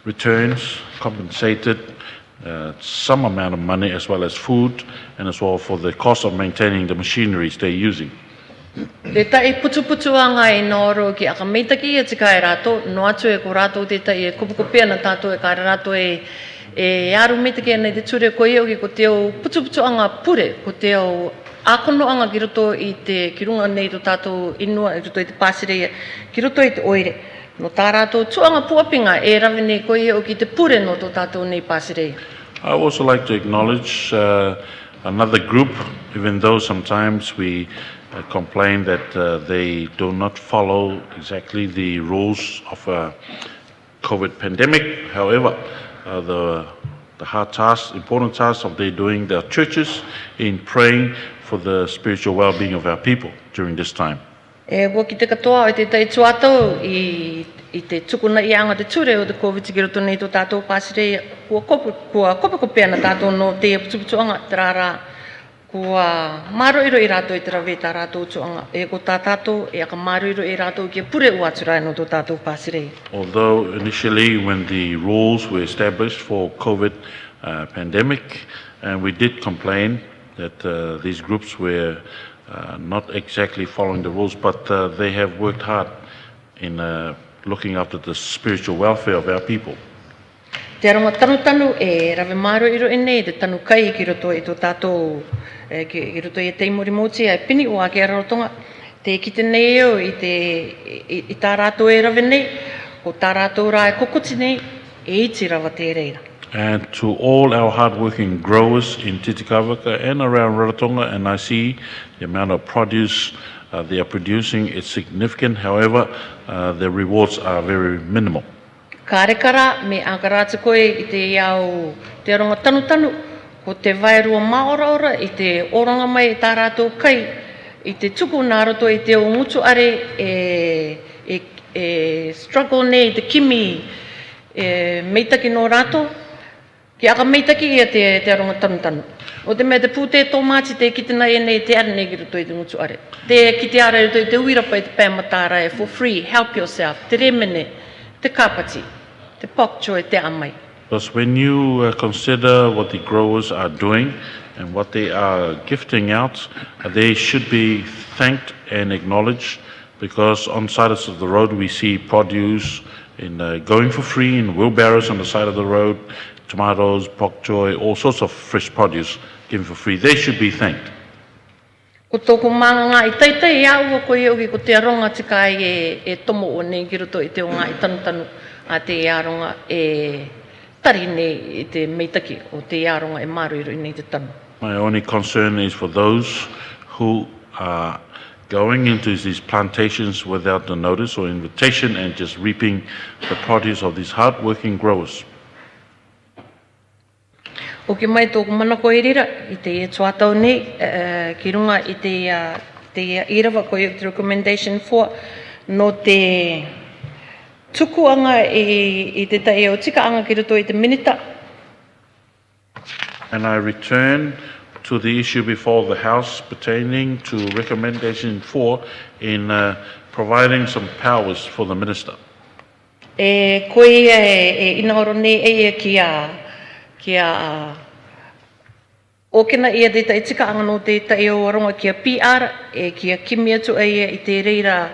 returns, compensated, some amount of money as well as food, and as well for the cost of maintaining the machineries they're using. Te tai putu anga e noro ki aka meitaki e tika e rato, no atu e ko rato te tai e kupukupia na tato e kāre rato e aru meitaki e nei te ture ko iau ki ko te o putu anga pure, ko te o akono anga ki roto i te kirunga nei to tato inua, i roto i te pāsireia, ki roto i te oire. No tā rato tuanga puapinga e rawe nei ko iau ki te pure no to tato nei pāsireia. I would also like to acknowledge another group, even though sometimes we complain that they do not follow exactly the rules of a COVID pandemic. However, the hard task, important task of they doing their churches in praying for the spiritual well-being of our people during this time. E wo ki te katoa o te tai tuatau i te tukuna i anga te ture o te COVID ki roto nei to tātou pāsire kua kopea na tātou no te putuputuanga te rāra Kua maroiro I rātou I te rawe tā rātou tuanga. E ko tā tātou e aka maroiro I rātou kia pure ua turai no tō tātou pāsirei. Although initially when the rules were established for COVID pandemic, and we did complain that these groups were not exactly following the rules, but they have worked hard in looking after the spiritual welfare of our people. Te aronga tanu e rawe maroiro e nei te tanu kai ki roto I tō tātou ki roto I te imori mōti ai pini o ake ararotonga. Te kite nei eo I tā rātou e rawe nei, o tā rātou rā e kokoti nei, e iti rawa te reira. And to all our hard-working growers in Titikavaka and around Rarotonga, and I see the amount of produce they are producing is significant. However, the rewards are very minimal. Ka rekara me angarata koe I te iau te aronga tanu, ko te vairua maora I te oranga mai I tā rātou kai, I te tuku nā roto I te o ngutu are struggle nei, te kimi meitaki no rātou, ki aka meitaki ia te aronga tanu. O te mea te pūte tō māti te kitena e nei te are nei ki roto I te ngutu are. Te kite are roto I te uirapa I te pēmatara e for free, help yourself, te remene, te kapati, te pokchoe, te amai. Because when you consider what the growers are doing and what they are gifting out, they should be thanked and acknowledged, because on sides of the road we see produce in going for free in wheelbarrows on the side of the road, tomatoes, pok choy, all sorts of fresh produce given for free. They should be thanked. Ko tōku manga I taitai aua koe oki ko te aronga tika e tomo o nei ki roto I te o ngā I tanu a te aronga e tari nei I te meitaki o te aronga e maroiro I nei te tanu. My only concern is for those who are going into these plantations without the notice or invitation and just reaping the produce of these hard-working growers. O ke mai tōku manako e rira I te e tuatau nei ki runga I te irawa ko te recommendation 4 no te tukuanga I te tae o tika anga ki roto I te minita. And I return to the issue before the House pertaining to recommendation 4 in providing some powers for the minister. E koe e inaoro nei e kia o kena ia te tai tika anga no te tai o aronga kia PR e kia kimi atu I te reira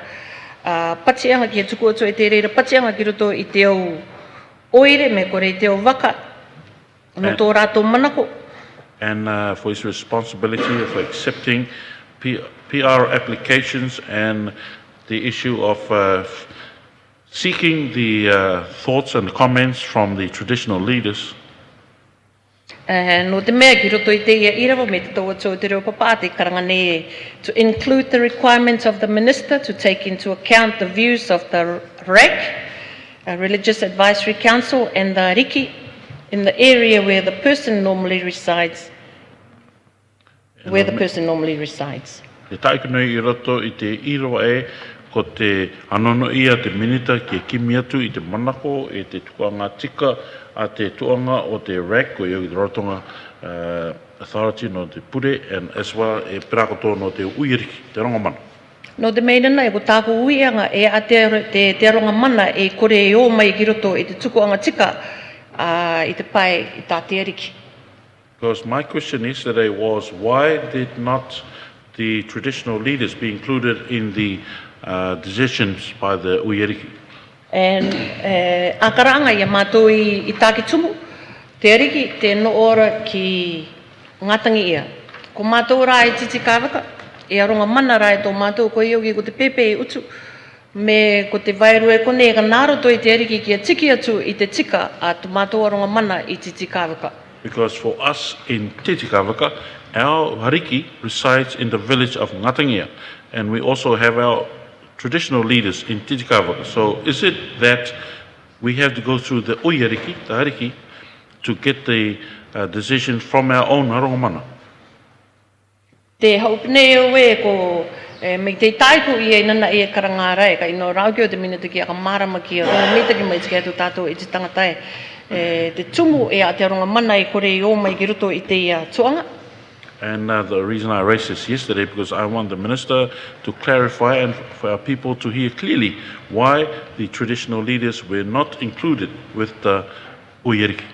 patianga kia tuku atu I te reira patianga ki roto I te au oire me kore I te au waka no tō rātou manako. And for his responsibility for accepting PR applications and the issue of seeking the thoughts and comments from the traditional leaders. No te mea ki roto I te ia irawa me te tau atu te reo papa te karanga nei to include the requirements of the minister to take into account the views of the RAC, Religious Advisory Council, and the Riki in the area where the person normally resides. Te taikanui I roto I te irawa ko te anono ia te minita ki kimi atu I te manako e te tuanga tika a te tuanga o te RAC o i Rarotonga Authority no te pure, and as well e pirakoto no te uiriki, te ronga mana. No te meinana e ko tāku uianga e a te ronga mana e kore e o mai ki roto I te tukuanga tika I te pai I tā te ariki. Because my question yesterday was, why did not the traditional leaders be included in the decisions by the Uiriki? And akaranga ia mātou I tāki tumu, te ariki te no ora ki ngatangi ia. Ko mātou rā I Titikavaka, e aronga mana rā tō mātou ko ioki ko te pepe I utu, me ko te vairu e kone e ka nāroto I te ariki ki a tiki atu I te tika a tō mātou aronga mana I Titikavaka. Because for us in Titikavaka, our hariki resides in the village of Ngatangia, and we also have our traditional leaders in Titikavaka. So is it that we have to go through the Uiariki, the hariki, to get the decision from our own Harongamana? Te haupene o e ko me te taiku I nana I karangara e ka ino raukio te minute ki a ka marama ki a ronga mita ki mai tika tu tātou I te tangatai. Te tumu e a te aronga mana I kore I o mai ki roto I te tuanga. And the reason I raised this yesterday, because I want the minister to clarify and for our people to hear clearly why the traditional leaders were not included with the Uyeriki.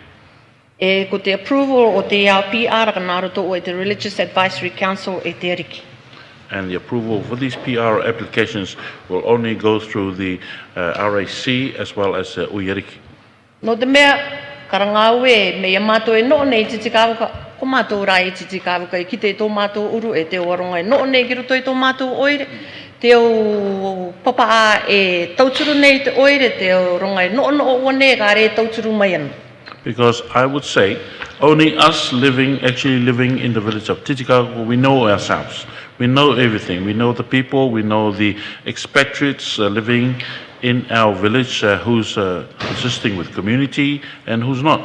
Ko te approval o te PR ka naroto o te Religious Advisory Council e te ariki. And the approval for these PR applications will only go through the RAC as well as Uyeriki. No te mea, karangawe me ia mātou e noo nei titikawaka, ko mātou rai titikawaka i kite tō mātou uru e te waronga e noo nei ki roto i tō mātou oire, te o papa a e tauturu nei te oire, te o ronga e noo wane ka re tauturu mai anu. Because I would say only us actually living in the village of Titicaca, we know ourselves. We know everything. We know the people, we know the expatriates living in our village who's assisting with community and who's not.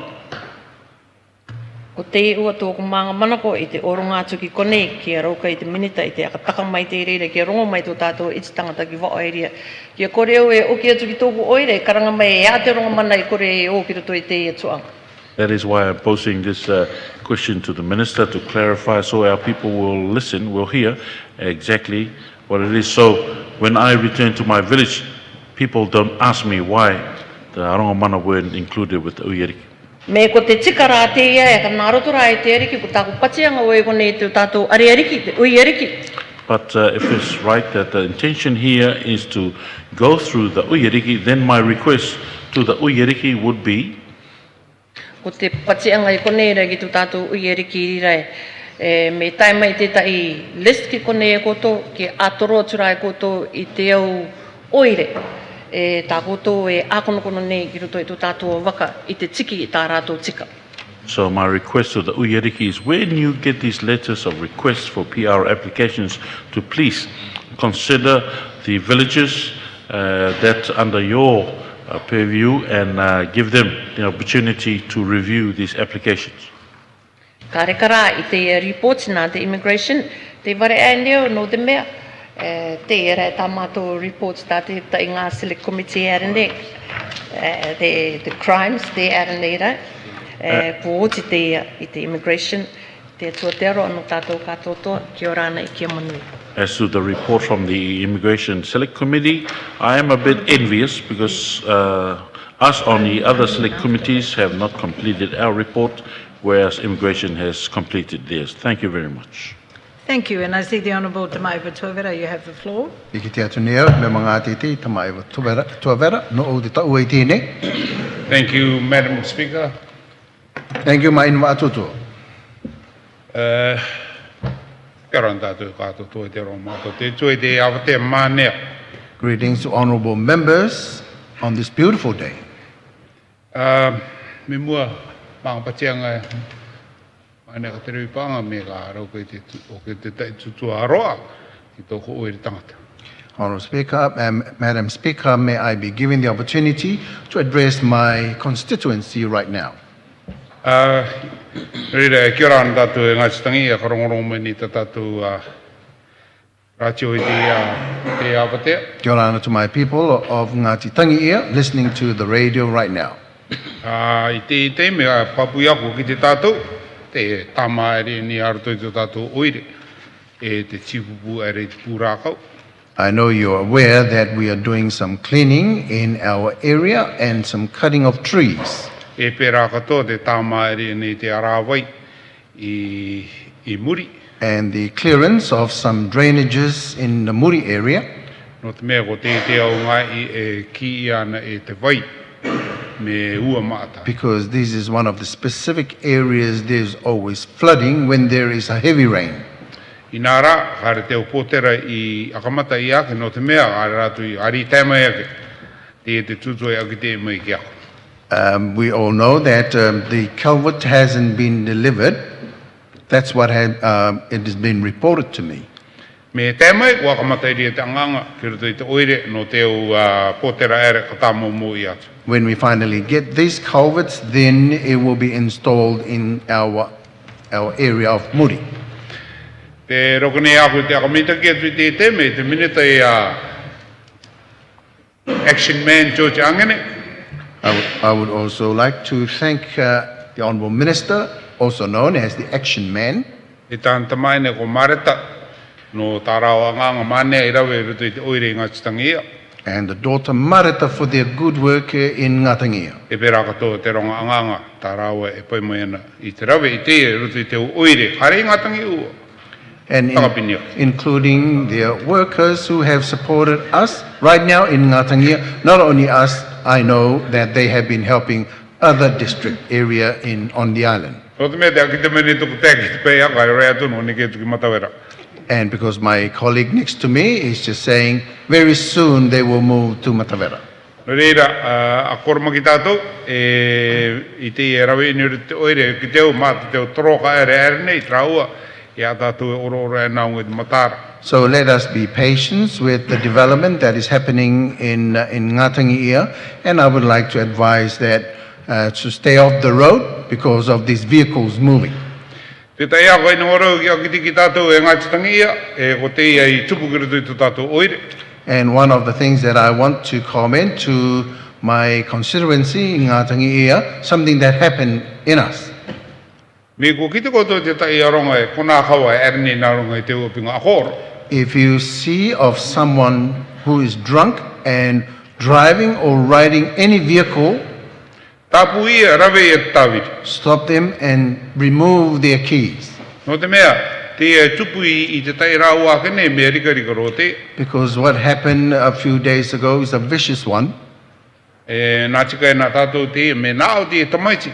Ko te ua tōku maanga manako i te oronga atu ki konei ki a rauka i te minita i te akataka mai te reira ki a rongo mai tō tātou iti tangata ki wao airia. Ki a kore au e oki atu ki tōku oire, karanga mai e a te ronga mana i kore e o ki roto i te ia tuanga. That is why I'm posing this question to the minister to clarify so our people will listen, will hear exactly what it is. So when I return to my village, people don't ask me why the Arongamana weren't included with the Uyeriki. Me ko te tikara te ia e ka narotora e te ariki, ko tāku patianga o e kone te tātou ariariki, te Uyeriki. But if it's right that the intention here is to go through the Uyeriki, then my request to the Uyeriki would be Ko te patianga i kone rai ki tō tātou Uyeriki rai. Me tai mai te tai list ki kone e koto, ki atoro atura e koto i te au oire. Tā koto e ākonokono nei ki roto i tō tātou waka i te tiki i tā rātou tika. So my request to the Uyeriki is when you get these letters of requests for PR applications to please consider the villages that under your purview and give them the opportunity to review these applications. Ka rekara i te reports nā te immigration, te ware aneo no te mea, te era e tā mātou reports tā te ta i ngā select committee arane, the crimes te arane rai, po oti te i te immigration, te tuatero anu tātou katotoa, ki o rāna i kia manui. As to the report from the Immigration Select Committee, I am a bit envious because us on the other select committees have not completed our report, whereas Immigration has completed theirs. Thank you very much. Thank you, and I see the Honourable Tamaiva Tuavera, you have the floor. Iki te atu nea, me mga atiti, Tamaiva Tuavera, no o te tau e tine. Thank you, Madam Speaker. Thank you, Mainwa Atutu. Greetings to honourable members on this beautiful day. Honourable Speaker, Madam Speaker, may I be given the opportunity to address my constituency right now. Kia ora ana tātou e Ngāti Tangi, e karongorong me ni tā tātou rātio i te awatea. Kia ora ana to my people of Ngāti Tangi listening to the radio right now. I te me papu iaku ki te tātou, te tama ere ni aroto i te tātou oire, e te tipupu ere te pūrākau. I know you're aware that we are doing some cleaning in our area and some cutting of trees. E pērā katoa te tama ere ni te arawai i muri. And the clearance of some drainages in the Muri area. No te mea ko te au ngai e ki ana e te vai me ua maata. Because this is one of the specific areas there's always flooding when there is a heavy rain. I nā rā, hare te opotera i akamata i ake, no te mea, hare rātu i ari taimai ake, te tutoi ake te mai ki ako. We all know that the culvert hasn't been delivered. That's what it has been reported to me. Me taimai, wa akamata i te anganga, ki roto i te oire, no te potera ere katamo mo i atu. When we finally get these culverts, then it will be installed in our area of Muri. Te rokone aku te akamita ki atu i te me, te minita i Action Man George Angene. I would also like to thank the Honourable Minister, also known as the Action Man. I tāna tamaine ko mareta, no tārao anganga mane I rawe I roto I te oire I Ngātitangia. And the daughter Marita for their good work in Ngatangia. E pera katoa te ronga anganga, tārao e pai moena I te rawe I te roto I te oire, hare Ngātangi ua. And including their workers who have supported us right now in Ngatangia. Not only us, I know that they have been helping other district area on the island. And because my colleague next to me is just saying, very soon they will move to Matavera. Reira, a korma ki tātou, I te rawe inu te oire, ki teo mata teo troka ere nei, traua, ia tātou e oro e naunga te matara. So let us be patient with the development that is happening in Ngatangia, and I would like to advise that to stay off the road because of these vehicles moving. Te tai ako ina oro ki aki ki tātou e Ngātitangia, e ko te ia I tupu ki roto I tātou oire. And one of the things that I want to comment to my constituency in Ngatangia, something that happened in us. Me ko kite koto te tai aronga e kona kawa e erni na ronga I te upinga akoro. If you see of someone who is drunk and driving or riding any vehicle, tapu ia rawe e tawiri. Stop them and remove their keys. No te mea, te tupu I te tai rau ake ne me rika rika rote. Because what happened a few days ago is a vicious one. E nā tika e nā tātou te me nāo te tamaiti,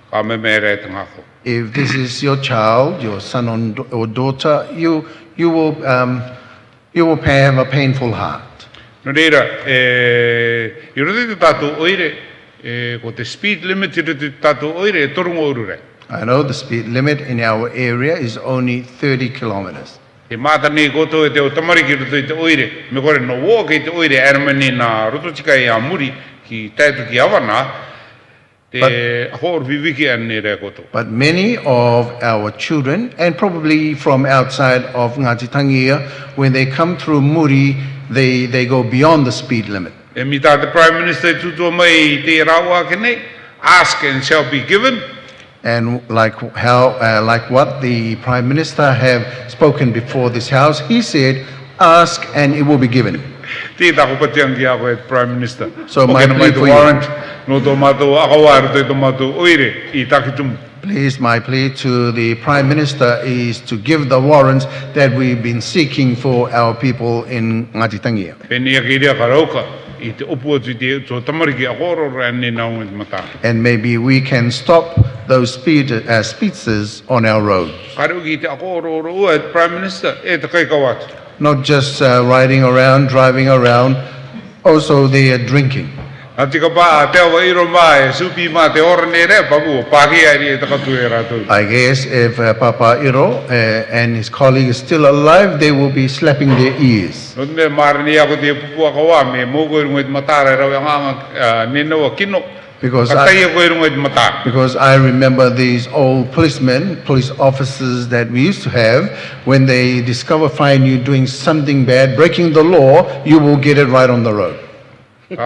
ka me me re te ngako. If this is your child, your son or daughter, you will have a painful heart. No reira, I rote te tātou oire, ko te speed limit I rote te tātou oire e torungo urure. I know the speed limit in our area is only 30 kilometers. E māta nei koto e te o tamari ki roto I te oire, me kore no wō ki te oire ermani nā roto tika I a muri ki taitu ki awana, but many of our children, and probably from outside of Ngātitangia, when they come through Muri, they go beyond the speed limit. E mita the Prime Minister tutua mai te rawa kene, ask and shall be given. And like what the Prime Minister have spoken before this House, he said, ask and it will be given. Prime Minister. So my plea for you, please, my plea to the Prime Minister is to give the warrants that we've been seeking for our people in Ngātitangia. And maybe we can stop those speedsters on our roads. Prime Minister, not just riding around, driving around, also they are drinking. I guess if Papa Iro and his colleague is still alive, they will be slapping their ears. Because I remember these old police officers that we used to have, when they find you doing something bad, breaking the law, you will get it right on the road. And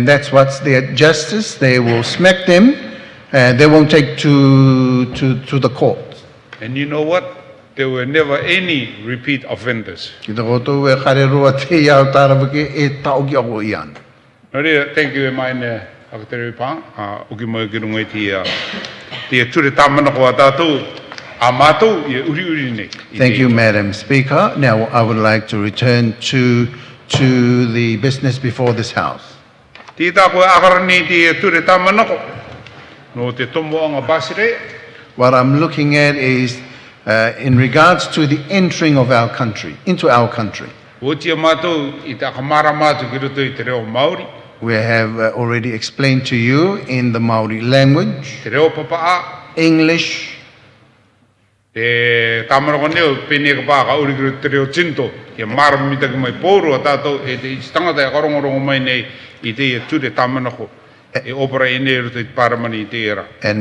that's what's their justice. They will smack them, and they won't take to the court. And you know what? There were never any repeat offenders. Thank you, mine Secretary Pang. Thank you, Madam Speaker. Now I would like to return to the business before this House. What I'm looking at is in regards to the entering of our country, into our country. We have already explained to you in the Maori language, English, and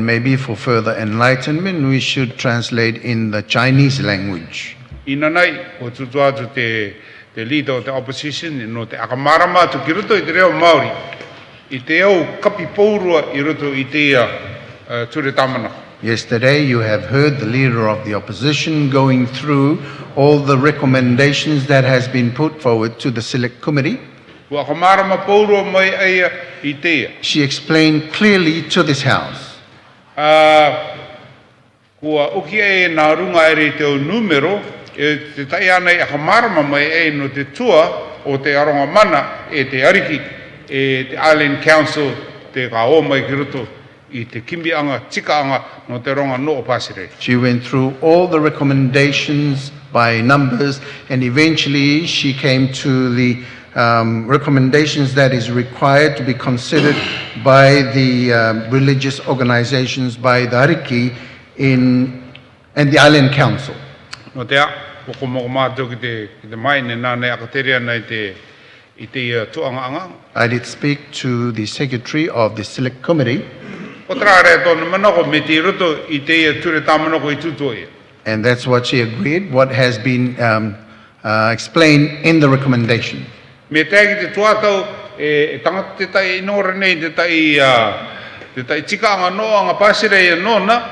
maybe for further enlightenment, we should translate in the Chinese language. The leader of the opposition, no te akamarama to kiruto I te reo Maori. I te au kapi paurua I roto I te ture tamana. Yesterday, you have heard the leader of the opposition going through all the recommendations that has been put forward to the Select Committee. Kua kamarama pauro mai aia I tea. She explained clearly to this House. Kua uki e nā runga ere te o numero, e te tai ana I kamarama mai e no te tua o te aronga mana e te ariki e te Island Council te ka o mai ki roto I te kimbianga, tikaanga no te ronga no o pasire. She went through all the recommendations by numbers, and eventually she came to the recommendations that is required to be considered by the religious organizations, by the Ariki and the Island Council. No te a, poko moko mātou ki te mai ne nāne akateria nei I te tuanga anga. I did speak to the Secretary of the Select Committee. O tra rea tōna manoko me te roto I te ture tā manoko I tuto ia. And that's what she agreed, what has been explained in the recommendation. Me tēki te tuatau e tangata te tai inora nei te tai tikaanga noanga pasire ia nona,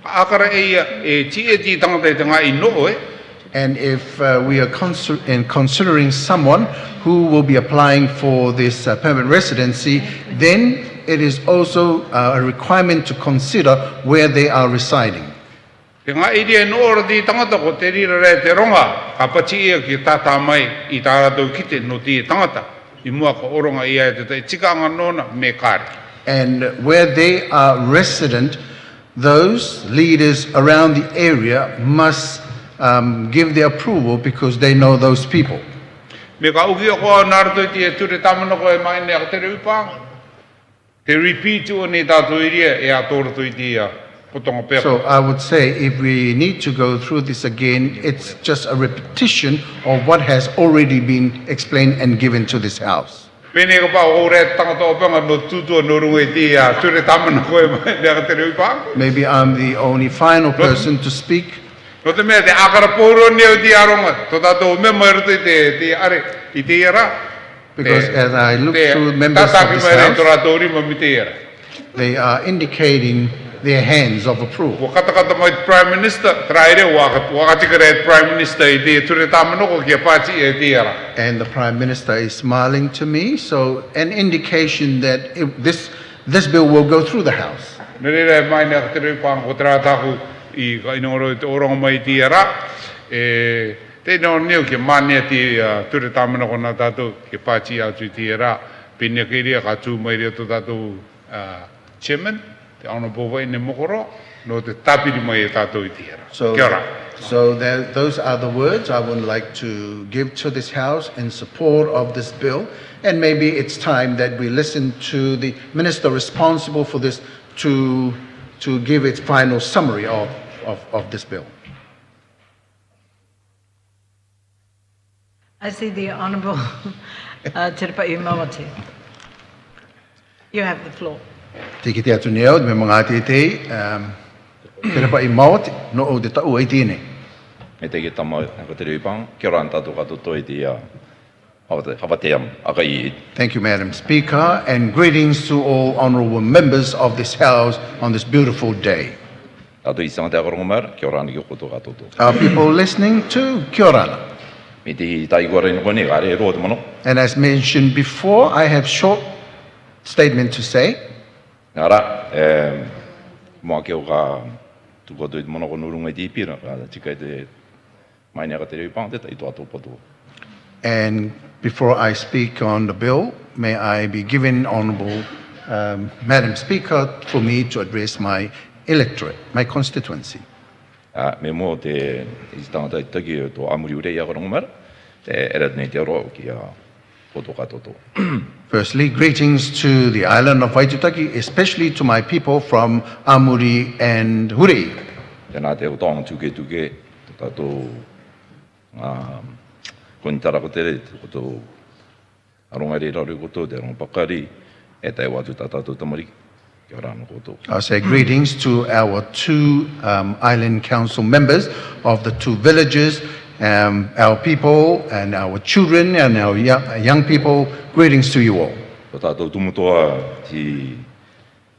akara e ti tangata te ngā ino And if we are considering someone who will be applying for this permanent residency, then it is also a requirement to consider where they are residing. Te ngā iria no ora di tangata ko te rira rea te ronga, ka pati ia ki tata mai I tā rātou kite no ti tangata, I mua ka oronga ia te tai tikaanga nona me kāre. And where they are resident, those leaders around the area must give their approval because they know those people. Me ka uki o koa nārato I te ture tamanoko e mai nea ka te reupanga. Te repeat o ne tātou iria e a tōrato I te potonga pēka. So I would say if we need to go through this again, it's just a repetition of what has already been explained and given to this House. Pene ka pa o rea tangata o panga no tutua no runga I te ture tamanoko e mai nea ka te reupanga. Maybe I'm the only final person to speak. No te mea te akara pōro neo te aronga, tō tātou me mai roto I te are, I te era. Because as I look through members of this House, they are indicating their hands of approval. Wakata mai Prime Minister, traere wakatikare Prime Minister I te ture tamanoko kia pāti e te era. And the Prime Minister is smiling to me, so an indication that this bill will go through the House. Nere mai nea ka te reupanga ko tera taku I ka inongoro te oronga mai te era. Te no neo ke mane te ture tamanoko na tātou ke pāti atu te era. Pene ke rea ka tū mai rea tō tātou chairman, te Honourable Wayne Mokoro, no te tapiri mai e tātou I te era. Kia ora. So those are the words I would like to give to this House in support of this bill. And maybe it's time that we listen to the minister responsible for this to give its final summary of this bill. I see the Honourable Tiripa'i Mawati. You have the floor. Tiki te atu neo, me mga te Tiripa'i Mawati, no o te tau ai tine. Me te ki tama ka te reupang, kia ora tātou katoto I te hawateam aka I. Thank you, Madam Speaker, and greetings to all honourable members of this House on this beautiful day. Tātou I sanga te akarongo mara, kia ora ni ki koto katoto. Our people listening to Kia ora. Me te tai kua reino kone, ka re roa te mano. And as mentioned before, I have short statement to say. Ngara, mua ke o ka tukoto I te mano ko nurunga I te ipira, ka tika I te mai nea ka te reupang, te tai toa tō poto. And before I speak on the bill, may I be given honourable Madam Speaker for me to address my electorate, my constituency. Me mo te istanga tai taki o tō amuri urei a karongo mara, te erat nei te aroa ki a poto katoto. Firstly, greetings to the island of Waitutaki, especially to my people from Amuri and Hurei. Tēnā te o tōnga tuke, tātou konitara ko tere, koto aronga re raro koto, te aronga pakari, e tai watu tātou tamari, kia ora no koto. I say greetings to our two island council members of the two villages, our people and our children and our young people. Greetings to you all. Ko tātou tumutoa ti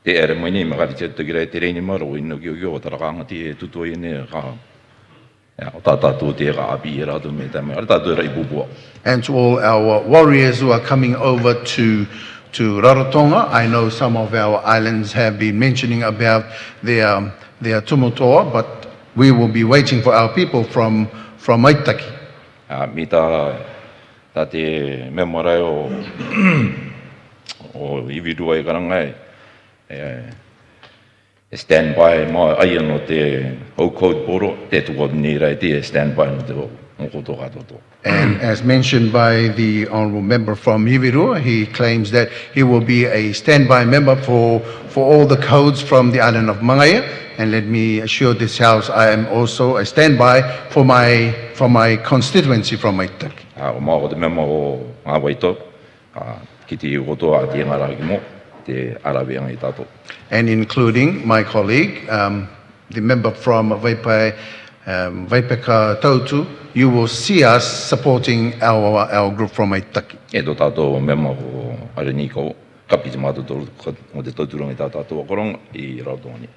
te ere mai nei magari te te gire te reini maro ino gio taranga te tuto ine ka ya tata tu te ka abi ra tu me ta me ta tu ra ibubu. And to all our warriors who are coming over to Rarotonga, I know some of our islands have been mentioning about their tumutoa, but we will be waiting for our people from Aitaki. Mi ta te memorai o ividua e karangai stand by mo ai no te o code poro te tu ni rai te stand by no te o ko to. And as mentioned by the honourable member from Ivirua, he claims that he will be a standby member for all the codes from the island of Mangaya. And let me assure this house, I am also a standby for my constituency from Aitaki. O mao te memo o Awaito, ki te roto a te ngaraki mo, te arabeanga I tato. And including my colleague, the member from Vaipeka Tautu, you will see us supporting our group from Aitaki. E to tato memo o Areniko, kapi te mato o te tauturanga I tato korong I Rautoni.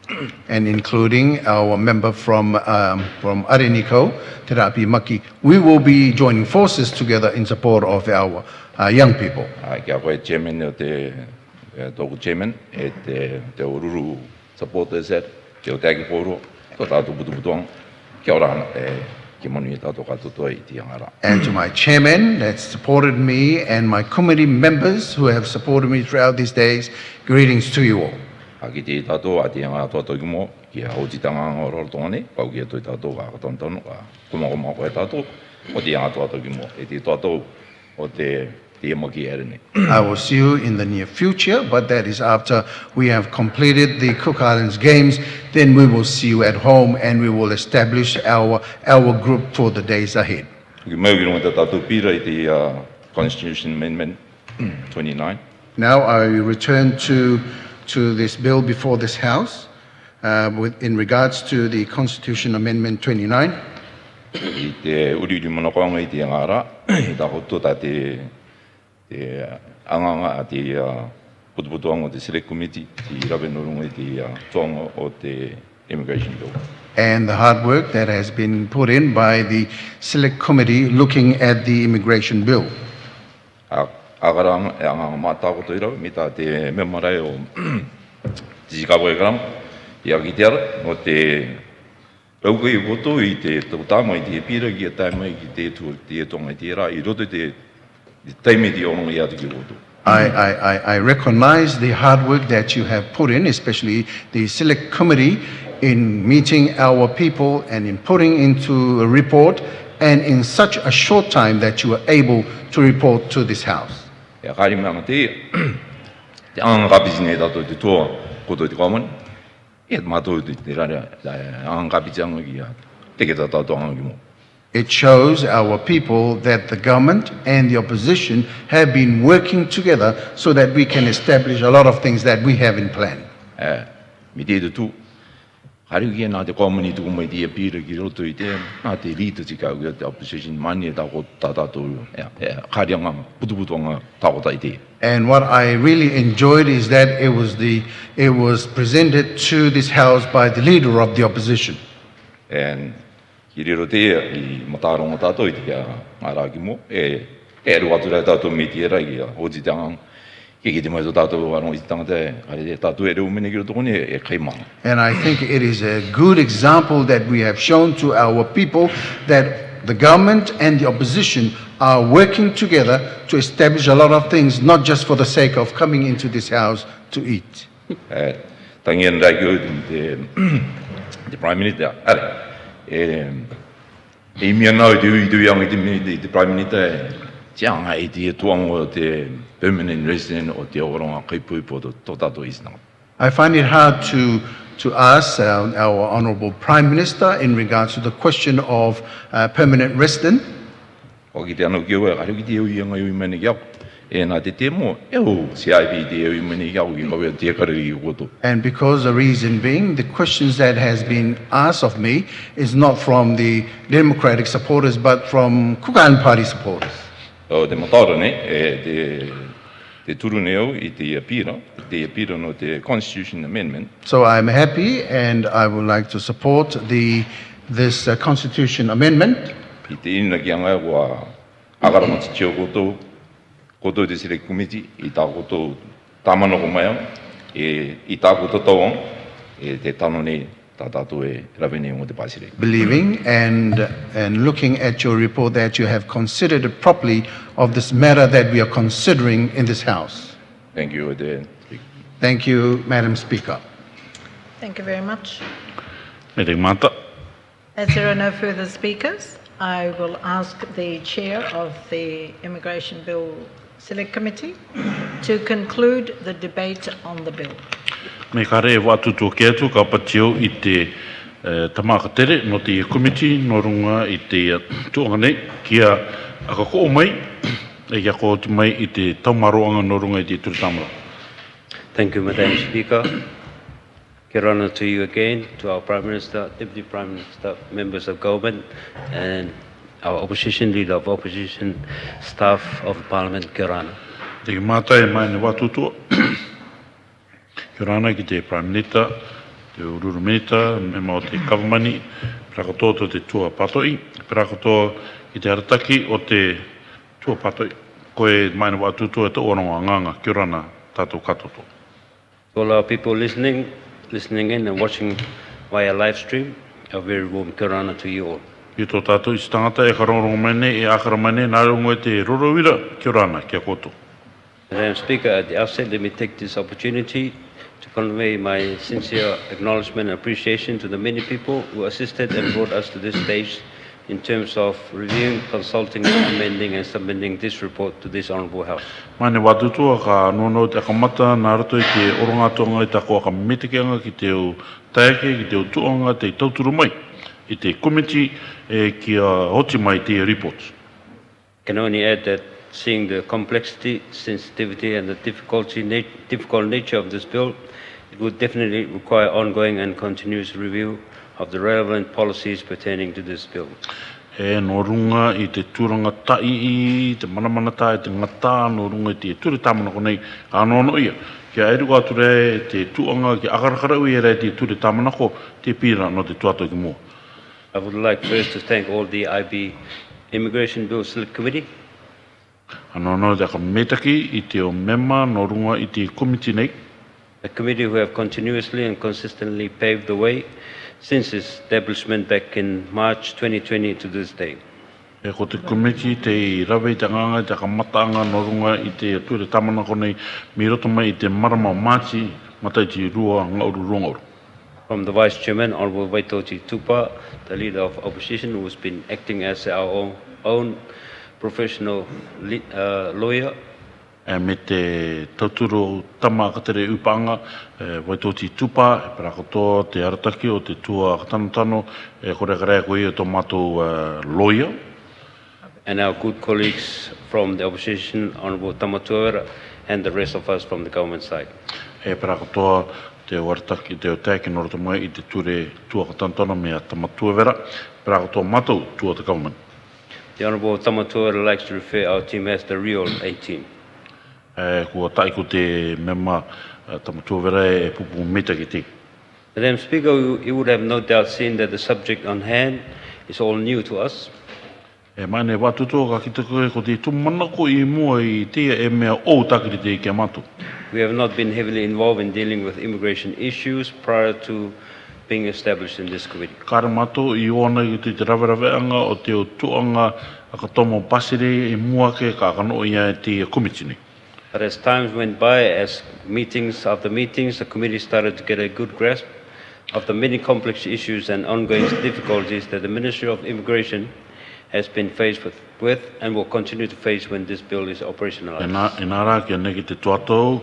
And including our member from Areniko, Te Rapi Maki, we will be joining forces together in support of our young people. Kia koe chairman o te tōku chairman, e te ururu supporters at, ki o te aki pōro, ko tātou putuputuang, kia ora ana ki manu I tātou katotoa I te angara. And to my chairman that supported me and my committee members who have supported me throughout these days, greetings to you all. Ki te tātou a te angara tōtou ki mo, ki a hojitanga o Rorotongane, pau ki a toi tātou ka katantanu, ka kumako koe tātou, o te angara tōtou ki mo, e te tātou o te maki erene. I will see you in the near future, but that is after we have completed the Cook Islands Games. Then we will see you at home and we will establish our group for the days ahead. Ki mau ki runga te tātou pira I te Constitution Amendment 29. Now I return to this bill before this House in regards to the Constitution Amendment 29. I te uriuri monokonga I te angara, I ta hoto ta te anganga a te putuputuanga o te Select Committee, te rawe norunga I te tuanga o te Immigration Bill. And the hard work that has been put in by the Select Committee looking at the Immigration Bill. Agaranga e anganga mātākoto I rau, me tā te memorai o Chicago e Gram, I aki te ara, no te Rauka I koto I te tautama I te pira ki a taima I ki te tonga I te ra, I roto te taime te ononga I atu ki koto. I recognize the hard work that you have put in, especially the Select Committee, in meeting our people and in putting into a report and in such a short time that you were able to report to this House. E kari mea te anga kapisi nei tato te toa koto te kaumani, e mātou te rarea anga kapisi anga ki a teke tato anga ki mo. It shows our people that the government and the opposition have been working together so that we can establish a lot of things that we have in plan. Mi te tu, hari ki nā te kaumani tuku mai te pira ki roto I te, nā te rita tika ki te opposition mani e tako tātātou, kari anga putuputu anga tako tai te. And what I really enjoyed is that it was presented to this House by the leader of the opposition. And ki riro te I mataronga tātou I te kia ngā ki mo, e ru atu rai tātou me te rai ki a hoji te anga, ki te mai tō tātou warong I te tangata e, kare te tātou e reu mene ki roto kone e kaimanga. And I think it is a good example that we have shown to our people that the government and the opposition are working together to establish a lot of things, not just for the sake of coming into this house to eat. Tangian rai ki te Prime Minister, e mea nau te ui tui anga te Prime Minister, tianga I te tuanga o te permanent resident o te oronga kaipui po tō tātou isnanga. I find it hard to ask our Honourable Prime Minister in regards to the question of permanent resident. O ki te anau ki ua, kare ki te ui anga ui mene ki au, e nā te temo, e o CIP te ui mene ki au ki kawe te karari I koto. And because the reason being, the questions that has been asked of me is not from the Democratic supporters, but from Cook Island Party supporters. O te matara ne, e te turu neo I te pira no te Constitution Amendment. So I'm happy and I would like to support this Constitution Amendment. I te ina ki anga wa agarama te tio koto te Select Committee, I tā koto tamano ko mai I tā koto tau te tano nei tā tātou rawene o te Pasire. Believing and looking at your report that you have considered it properly of this matter that we are considering in this House. Thank you. Thank you, Madam Speaker. Thank you very much. Me te mata. As there are no further speakers, I will ask the chair of the Immigration Bill Select Committee to conclude the debate on the bill. Me kare watu tō ke atu ka patio I te tamaka tere no te committee no runga I te tuanga nei kia aka ko mai e ia ko te mai I te taumaroanga no runga I te turitamara. Thank you, Madam Speaker. Kia ora to you again, to our Prime Minister, Deputy Prime Minister, members of government, and our opposition leader of opposition staff of Parliament, Kia ora. Te mātai mai ne watu tō. Kia ora ki te Prime Minister, te Ururu Minister, mema o te Kawamani, perakotoa te tua patoi, perakotoa I te arataki o te tua patoi. Koe mai ne watu tō e te oronga nganga, kia ora tātou katoto. To all our people listening in and watching via live stream, a very warm kia ora to you all. I tō tātou I tangata e karongo mene e akara mene nā rongo e te rorowira, kia ora kia koto. Madam Speaker, at the outset, let me take this opportunity to convey my sincere acknowledgement and appreciation to the many people who assisted and brought us to this stage in terms of reviewing, consulting, amending and submitting this report to this Honourable House. Mane watutua ka nono te akamata nā rato I te oronga tonga I tako aka metekeanga ki te o taeke, ki te o tuanga, te tauturu mai I te committee ki a hoti mai te reports. Can only add that seeing the complexity, sensitivity and the difficult nature of this bill, it would definitely require ongoing and continuous review of the relevant policies pertaining to this bill. E no runga I te turanga tai, te manamana te ngata, no runga I te ture tamana konei, anono ia. Kia eru ature te tuanga ki akarakara ui ere te ture tamana ko te pira no te tuato ki mua. I would like first to thank all the IB Immigration Bill Select Committee. Anono te akametaki I te o mema no runga I te committee nei. The committee who have continuously and consistently paved the way since its establishment back in March 2020 to this day. E ko te committee te rawe te nganga te akamatanga no runga I te ture tamana konei mi roto mai I te marama o Māti matai te rua ngauru rongauru. From the Vice Chairman, Honourable Waitoji Tupa, the Leader of Opposition, who has been acting as our own professional lawyer. E me te tauturu tama katere upanga, Waitoji Tupa, e parakotoa te arataki o te tua katanotano, e kore karea koe o tō mātou lawyer. And our good colleagues from the opposition, Honourable Tamatuara, and the rest of us from the government side. E parakotoa te warataki te o taiki no roto mai I te ture tua katanotano mea Tamatuara, parakotoa mātou tua te government. The Honourable Tamatuara likes to refer our team as the real A-team. Kua taiko te mema Tamatuara e pupu meta ki te. Madam Speaker, you would have no doubt seen that the subject on hand is all new to us. E mai ne watuto ka kita koe ko te tumana ko I mua I tea e mea o takiri te kia matu. We have not been heavily involved in dealing with immigration issues prior to being established in this committee. Kare mato I ona I te raweraweanga o te o tuanga a ka tomo pasire I mua ke ka kano ia e te committee. But as times went by, as meetings after meetings, the committee started to get a good grasp of the many complex issues and ongoing difficulties that the Ministry of Immigration has been faced with and will continue to face when this bill is operationalized. E nā rā kia neke te tuatou,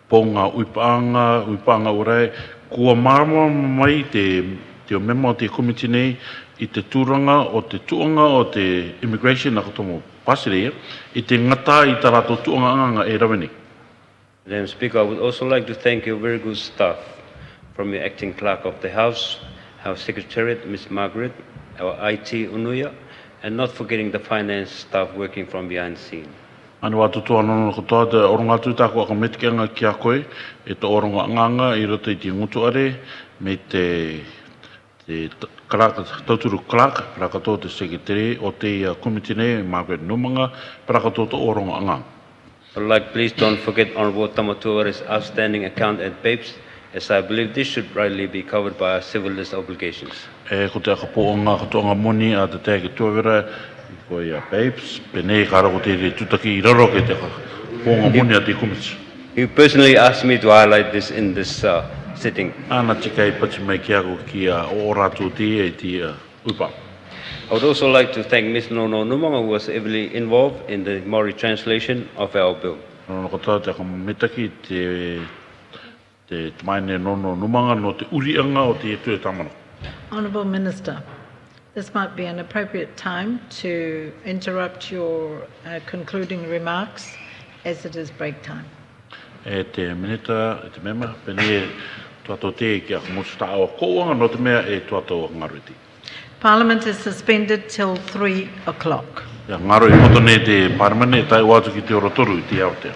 ponga uipaanga urei, kua marama mai te o mema o te committee nei I te tūranga o te tuanga o te immigration na katomo pasire I te ngata I tā rātou tuanga anganga e raweni. Madam Speaker, I would also like to thank your very good staff from your acting clerk of the House, our Secretariat, Ms. Margaret, our IT Unuya, and not forgetting the finance staff working from behind the scene. Anu watu toa nono katoa te oronga tu tako aka metkenga ki a koe, e te oronga nganga I roto I te ngutu are, me te tauturu Clark, parakato te sekretary o te komitine, Margaret Numanga, parakato te oronga nganga. I'd like, please don't forget Honorable Tamatua's outstanding account at BAPES, as I believe this should rightly be covered by our civil list obligations. E ko te aka poonga katoanga moni a te teke tuawira, ko ia babes, pene kara ko te re tutaki I raro ke te poonga moni a te kumits. You personally asked me to highlight this in this sitting. Ana tika I pati mai ki ako ki a o ratu te e te upa. I would also like to thank Ms. Nono Numanga, who was heavily involved in the Maori translation of our bill. Nono katoa te aka metaki te maine nono numanga no te urianga o te tue tamana. Honourable Minister, this might be an appropriate time to interrupt your concluding remarks as it is break time. E te minita, e te mema, pene tuato te ki a kumusta o kouanga no te mea e tuato ngaruti. Parliament is suspended till 3 o'clock. Ia ngaro I moto ne te parmane e tai watu ki te orotoru I te Aotea.